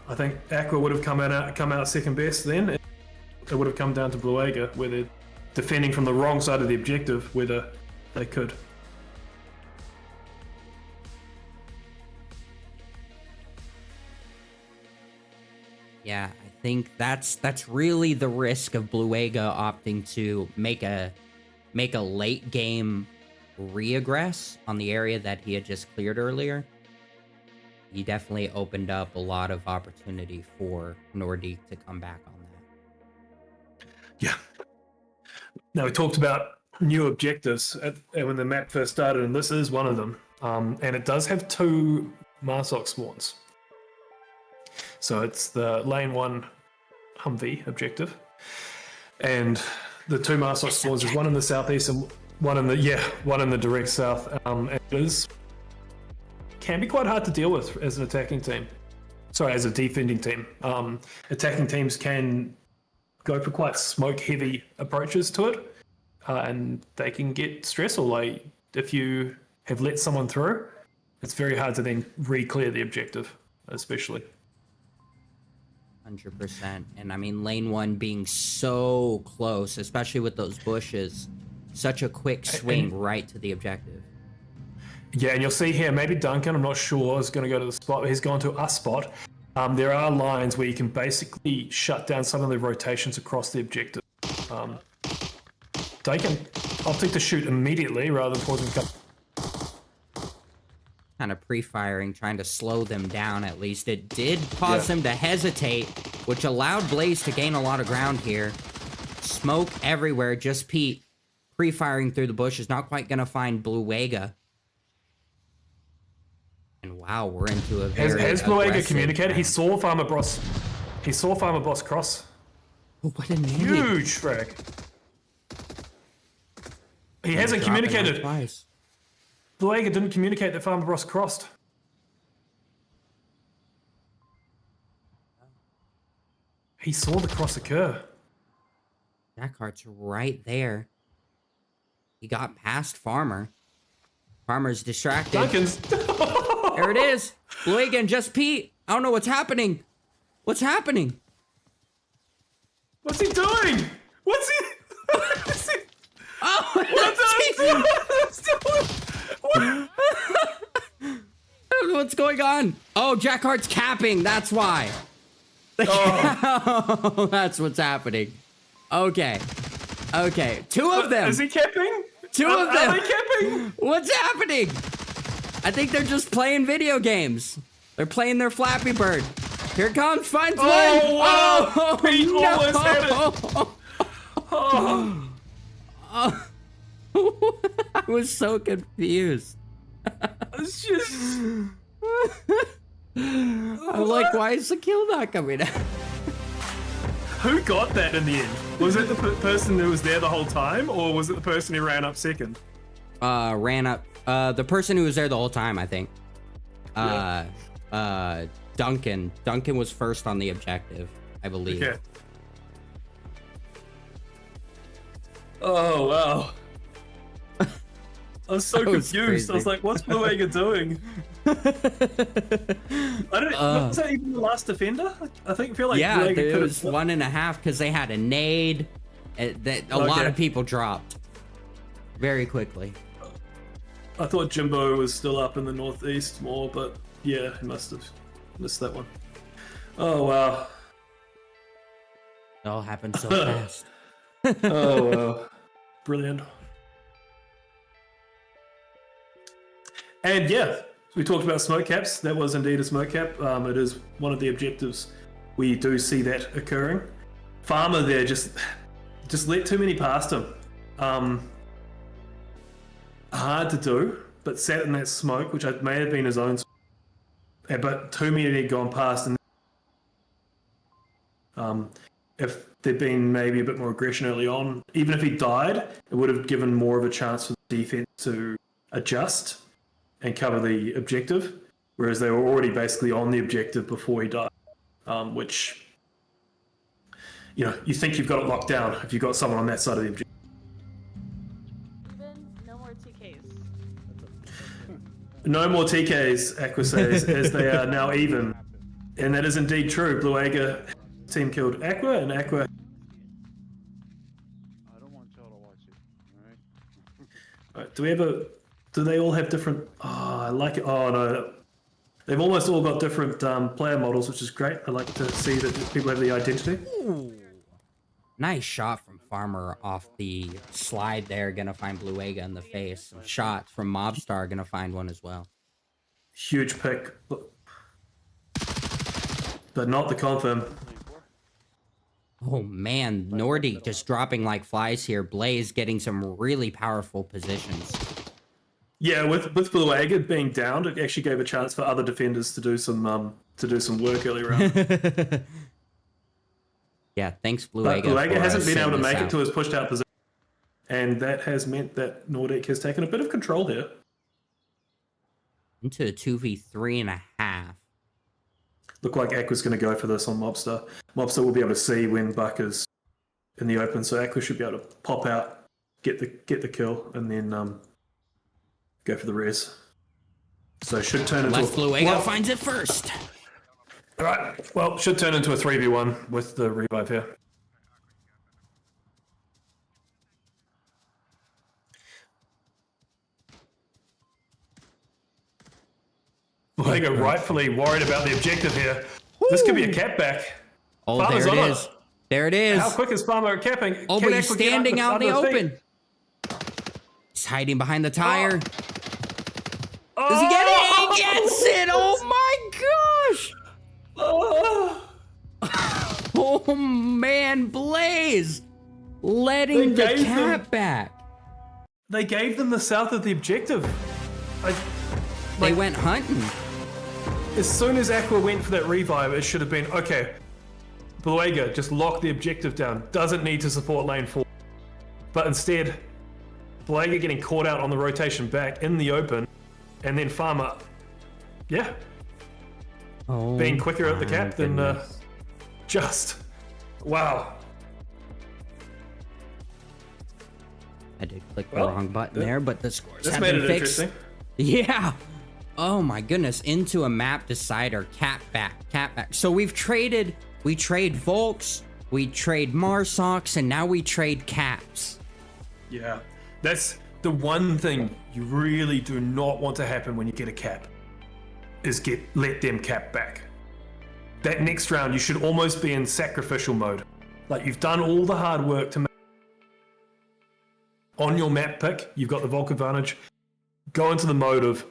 I think Aqua would have come out second best. Then it would have come down to Bluega, where they're defending from the wrong side of the objective, whether they could. Yeah, I think that's really the risk of Bluega opting to make a late game regress on the area that he had just cleared earlier. He definitely opened up a lot of opportunity for Nordique to come back on that. Yeah. Now, we talked about new objectives when the map first started, and this is one of them. And it does have 2 Marsoc spawns. So it's the lane 1 Humvee objective. And the 2 Marsoc spawns is one in the southeast and one in the direct south. And it can be quite hard to deal with as an attacking team. Sorry, as a defending team. Attacking teams can go for quite smoke-heavy approaches to it, and they can get stressful. Like, if you have let someone through, it's very hard to then re-clear the objective, especially. 100%. And I mean, lane 1 being so close, especially with those bushes, such a quick swing right to the objective. Yeah, and you'll see here, maybe Duncan, I'm not sure, is going to go to the spot, but he's gone to a spot. There are lines where you can basically shut down some of the rotations across the objective. Duncan opting to shoot immediately rather than pausing the Kind of pre-firing, trying to slow them down at least. It did cause them to hesitate, which allowed Blaze to gain a lot of ground here. Smoke everywhere, just Pete pre-firing through the bushes, not quite going to find Bluega. And wow, we're into a very Has Bluega communicated? He saw Farmer Boss. He saw Farmer Boss cross. Oh, what a name. Huge frag. He hasn't communicated. Bluega didn't communicate that Farmer Boss crossed. He saw the cross occur. That cart's right there. He got past Farmer. Farmer's distracted. Duncan's. There it is. Bluega and just Pete. I don't know what's happening. What's happening? What's he doing? What's he? Oh, what's going on? Oh, Jackhart's capping. That's why. Oh, that's what's happening. Okay. Okay. 2 of them. Is he capping? 2 of them. Are they capping? What's happening? I think they're just playing video games. They're playing their Flappy Bird. Here it comes. Finds one. Wow. Oh, Pete no. almost had it. Oh. I was so confused. It's just... I'm like, why is the kill not coming out? Who got that in the end? Was it the person who was there the whole time, or was it the person who ran up second? Ran up. The person who was there the whole time, I think. Duncan. Duncan was first on the objective, I believe. Okay. Oh, wow. I was so confused. Crazy. I was like, what's Bluega doing? I don't know. Was that even the last defender? I feel like yeah, Bluega it could was 1.5 because they had a nade. A lot of people dropped very quickly. I thought Jimbo was still up in the northeast more, but yeah, he must have missed that one. Oh, wow. It all happened so fast. Oh, wow. Brilliant. And yeah, we talked about smoke caps. That was indeed a smoke cap. It is one of the objectives. We do see that occurring. Farmer there just let too many past him. Hard to do, but sat in that smoke, which may have been his own. But too many had gone past. And if there'd been maybe a bit more aggression early on, even if he died, it would have given more of a chance for the defense to adjust and cover the objective, whereas they were already basically on the objective before he died, which, you know, you think you've got it locked down if you've got someone on that side of the objective. No more TKs, Aqua says, as they are now even. And that is indeed true. Blue Aga team killed Aqua, and Aqua. I don't want y'all to watch it. Alright? Do they all have different? Oh, I like it. Oh no, they've almost all got different player models, which is great. I like to see that people have the identity. Ooh. Nice shot from Farmer off the slide there. Gonna find Blue Aga in the face. Some shots from Mobstar. Gonna find one as well. Huge pick, but not the confirm. Oh man, Nordique just dropping like flies here. Blaze getting some really powerful positions. Yeah, with Blue Aga being downed, it actually gave a chance for other defenders to do some work earlier on. Yeah, thanks Blue But Aga. Blue Aga hasn't been able to make out. it to his pushed out position, and that has meant that Nordique has taken a bit of control here. Into a 2v3.5. Look like Aqua's going to go for this on Mobster. Mobster will be able to see when Buck is in the open, so Aqua should be able to pop out, get the kill, and then go for the res. So it should turn into Left a... Blue Aga finds it first. All right, well, should turn into a 3v1 with the revive here. Blue Aga rightfully worried about the objective here. Woo! This could be a cap back. Oh, Farmer's there it on is. There it is. How quick is Farmer at capping? Oh, Can but he's Aqua get standing out in the under open. He's hiding behind the tire. Oh. Does he get it? He gets it! Oh my gosh! Oh man, Blaze! Letting the cap back. They gave them the south of the objective. They went hunting. As soon as Aqua went for that revive, it should have been, okay, Blue Aga, just lock the objective down. Doesn't need to support lane 4. But instead, Blue Aga getting caught out on the rotation back in the open, and then Farmer, yeah, being quicker at the cap than just, wow. I did click the wrong button there, but the scores This have made been it fixed. interesting. Yeah. Oh my goodness, into a map decider, cap back. So we trade Volks, we trade Marsocs, and now we trade caps. Yeah, that's the one thing you really do not want to happen when you get a cap, is let them cap back. That next round, you should almost be in sacrificial mode. Like, you've done all the hard work to make on your map pick, you've got the Volk advantage, go into the mode of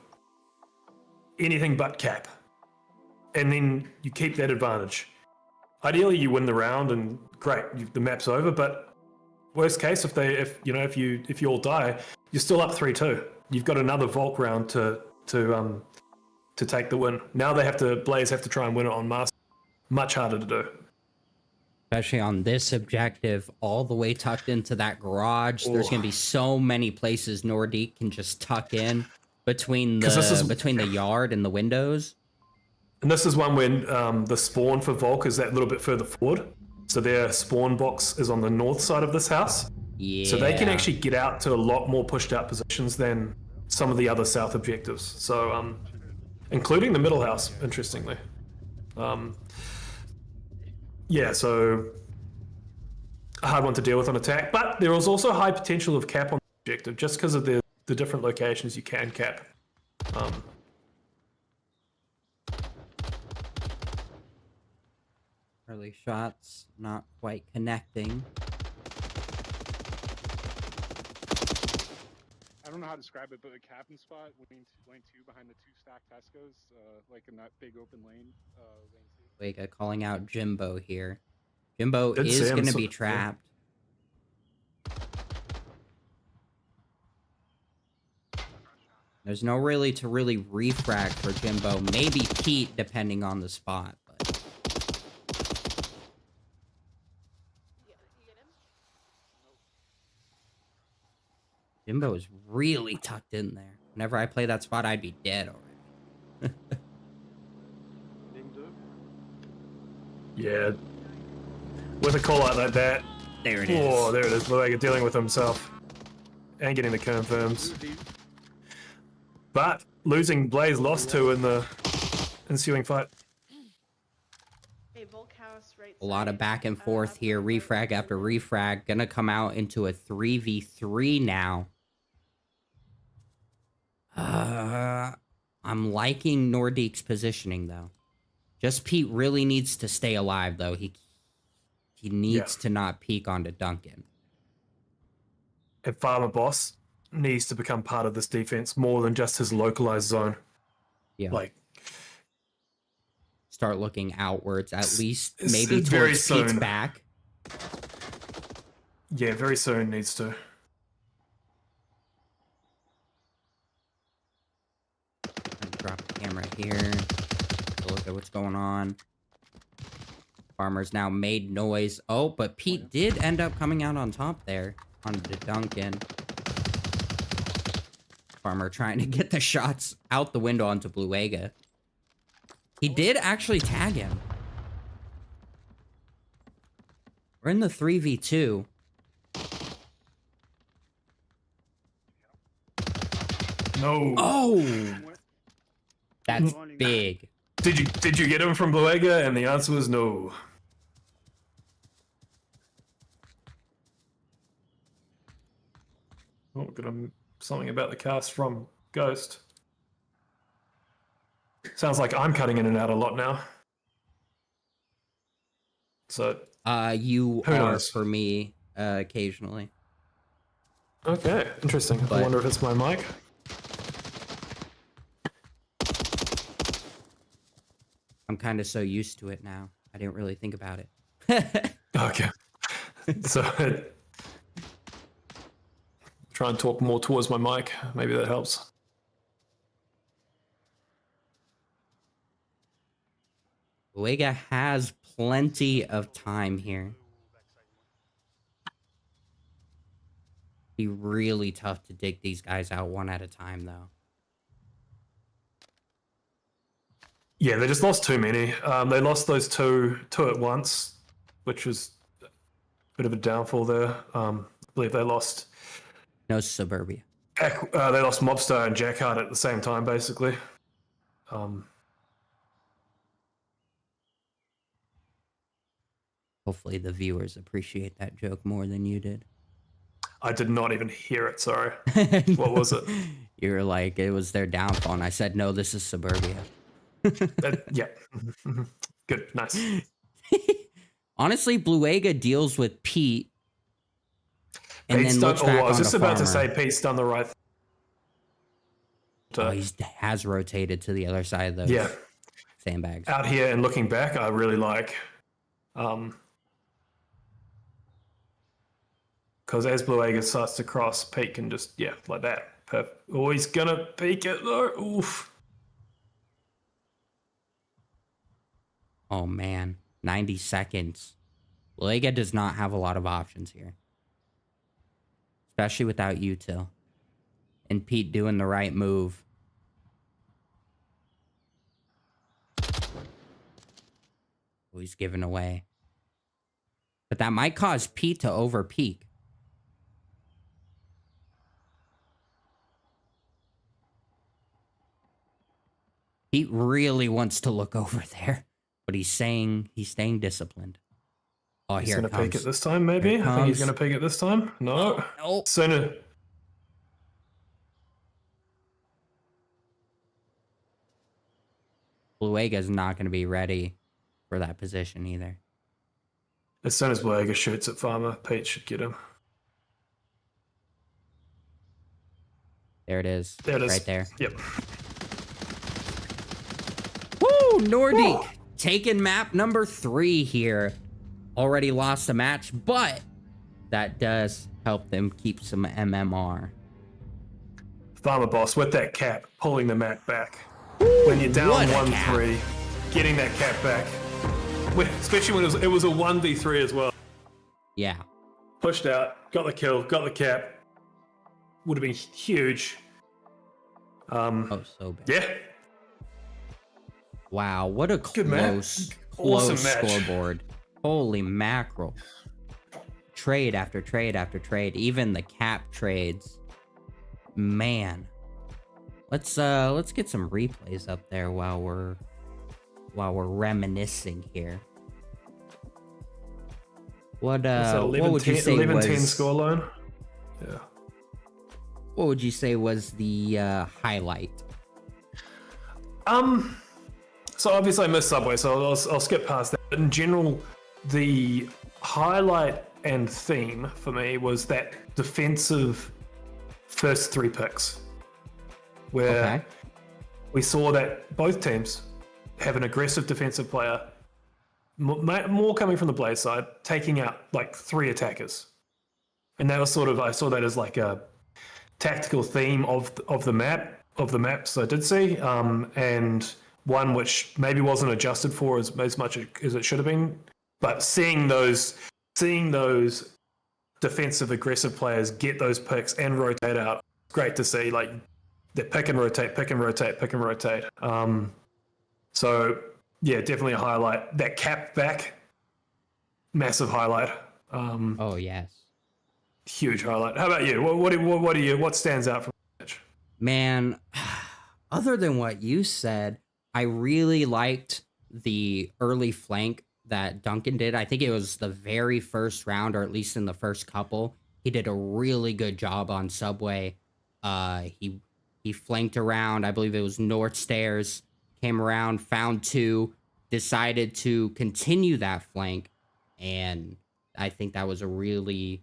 anything but cap, and then you keep that advantage. Ideally, you win the round, and great, the map's over. But worst case, if you all die, you're still up 3-2. You've got another Volk round to take the win. Now Blaze have to try and win it on Mars. Much harder to do. Especially on this objective, all the way tucked into that garage. There's going to be so many places Nordique can just tuck in between the yard and the windows. And this is one when the spawn for Volk is that little bit further forward. So their spawn box is on the north side of this house. Yeah. So they can actually get out to a lot more pushed out positions than some of the other south objectives. So, including the middle house, interestingly. Yeah, so a hard one to deal with on attack, but there was also high potential of cap on the objective just because of the different locations you can cap. Early shots not quite connecting. I don't know how to describe it, but a capping spot, lane 2 behind the 2 stacked Tesco's, like in that big open lane, lane 2. Wega calling out Jimbo here. Jimbo is going to be trapped. There's no really to refrag for Jimbo. Maybe Pete, depending on the spot. But Jimbo is really tucked in there. Whenever I play that spot, I'd be dead already. Yeah. With a call out like that. There it is. Oh, there it is. Luega dealing with himself. And getting the confirms. But losing Blaze lost 2 in the ensuing fight. Hey, Volk House, right A lot of side, back and forth here. right. Refrag after refrag. Gonna come out into a 3v3 now. I'm liking Nordique's positioning, though. Just Pete really needs to stay alive, though. He needs to not peek onto Duncan. And Farmer Boss needs to become part of this defense more than just his localized zone. Yeah. Like, start looking outwards, at least maybe it's very towards Pete's soon. back. Yeah, very soon needs to. Drop the camera here. Look at what's going on. Farmer's now made noise. Oh, but Pete did end up coming out on top there onto Duncan. Farmer trying to get the shots out the window onto Bluega. He did actually tag him. We're in the 3v2. No. Oh! That's big. Did you get him from Bluega? And the answer was no. Oh, got something about the cast from Ghost. Sounds like I'm cutting in and out a lot now. So You who are knows? for me occasionally. Okay, interesting. But- I wonder if it's my mic. I'm kind of so used to it now. I didn't really think about it. Okay. So try and talk more towards my mic. Maybe that helps. Bluega has plenty of time here. Be really tough to dig these guys out one at a time, though. Yeah, they just lost too many. They lost those two at once, which was a bit of a downfall there. I believe they lost. No Suburbia. They lost Mobstar and Jackhart at the same time, basically. Hopefully the viewers appreciate that joke more than you did. I did not even hear it. Sorry. What was it? You were like, it was their downfall, and I said, no, this is Suburbia. Yeah. Good. Nice. Honestly, Bluega deals with Pete, and Pete's then done. looks Oh, back I was onto just about to Farmer. say Pete's done the right thing. Oh, he has rotated to the other side of those Yeah. sandbags. Out here and looking back, I really like. Because as Bluega starts to cross, Pete can just, yeah, like that. Perfect. Oh, he's gonna peek it though. Oof. Oh, man. 90 seconds. Bluega does not have a lot of options here. Especially without util. And Pete doing the right move. Oh, he's giving away. But that might cause Pete to over peak. Pete really wants to look over there. But he's staying disciplined. Oh, He's here gonna it comes. peek it this time, maybe. Here it I think he's comes. gonna peek it this time. No. Oh, Sooner. Bluega's not going to be ready for that position either. As soon as Bluega shoots at Farmer, Pete should get him. There it is. There it is. Right there. Yep. Woo! Nordique taking map number 3 here. Already lost a match, but that does help them keep some MMR. Farmer Boss with that cap, pulling the map back. When you're down what a 1-3, getting that cap back. Especially when it was a 1v3 as well. Yeah. Pushed out, got the kill, got the cap. Would have been huge. Oh, so bad. Yeah. Wow, what a Good man. close Awesome match. scoreboard. Holy mackerel. Trade after trade after trade. Even the cap trades. Man. Let's get some replays up there while we're reminiscing here. What would you say 11-10 was scoreline? Yeah. What would you say was the highlight? So obviously I missed Subway, so I'll skip past that. But in general, the highlight and theme for me was that defensive first 3 picks, where we saw that both teams have an aggressive defensive player, more coming from the Blaze side, taking out like 3 attackers. And that was I saw that as like a tactical theme of the maps I did see, and one which maybe wasn't adjusted for as much as it should have been. But seeing those defensive aggressive players get those picks and rotate out, great to see. Like they pick and rotate. So yeah, definitely a highlight. That cap back, massive highlight. Oh yes, huge highlight. How about you? What stands out from the match? Man, other than what you said, I really liked the early flank that Duncan did. I think it was the very first round, or at least in the first couple. He did a really good job on Subway. He flanked around. I believe it was North Stairs. Came around, found 2, decided to continue that flank, and I think that was a really,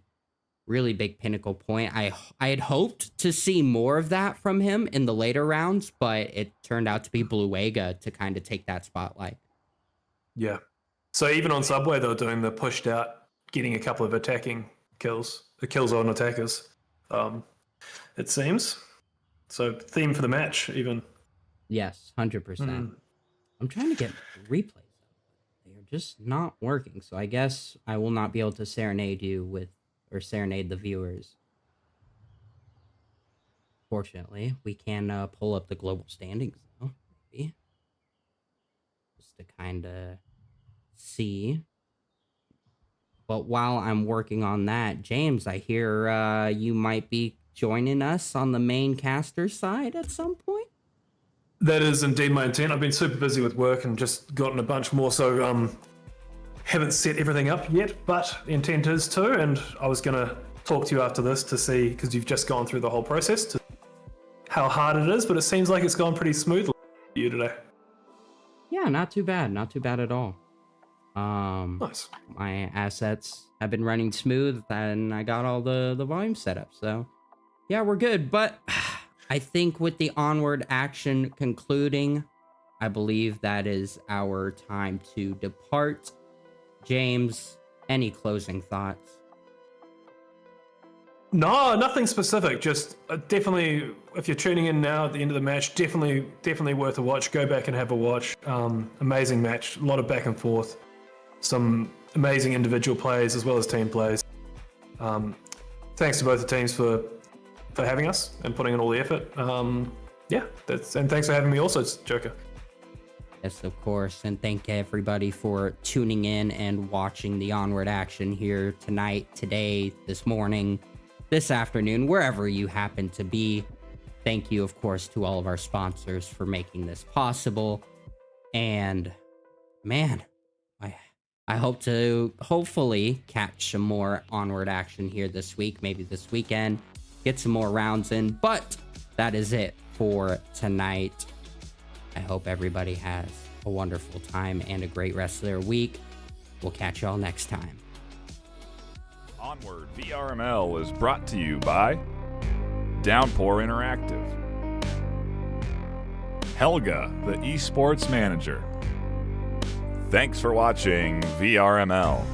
really big pinnacle point. I had hoped to see more of that from him in the later rounds, but it turned out to be Bluega to kind of take that spotlight. Yeah. So even on Subway, they were doing the pushed out, getting a couple of attacking kills, the kills on attackers, it seems. So theme for the match, even. Yes, 100%. I'm trying to get replays. They're just not working, so I guess I will not be able to serenade the viewers. Fortunately, we can pull up the global standings, though, maybe. Just to kind of see. But while I'm working on that, James, I hear you might be joining us on the main caster side at some point? That is indeed my intent. I've been super busy with work and just gotten a bunch more, so haven't set everything up yet, but the intent is to, and I was going to talk to you after this to see, because you've just gone through the whole process, to how hard it is, but it seems like it's gone pretty smoothly for you today. Yeah, not too bad at all. Nice. My assets have been running smooth, and I got all the volume set up, so yeah, we're good. But I think with the Onward action concluding, I believe that is our time to depart. James, any closing thoughts? No, nothing specific. Just definitely, if you're tuning in now at the end of the match, definitely worth a watch. Go back and have a watch. Amazing match, a lot of back and forth, some amazing individual plays as well as team plays. Thanks to both the teams for having us and putting in all the effort. Yeah, and thanks for having me also, Joker. Yes, of course, and thank everybody for tuning in and watching the Onward action here tonight, today, this morning, this afternoon, wherever you happen to be. Thank you, of course, to all of our sponsors for making this possible. And man, I hope to hopefully catch some more Onward action here this week, maybe this weekend, get some more rounds in. But that is it for tonight. I hope everybody has a wonderful time and a great rest of their week. We'll catch y'all next time. Onward VRML is brought to you by Downpour Interactive, Helga, the esports manager. Thanks for watching VRML.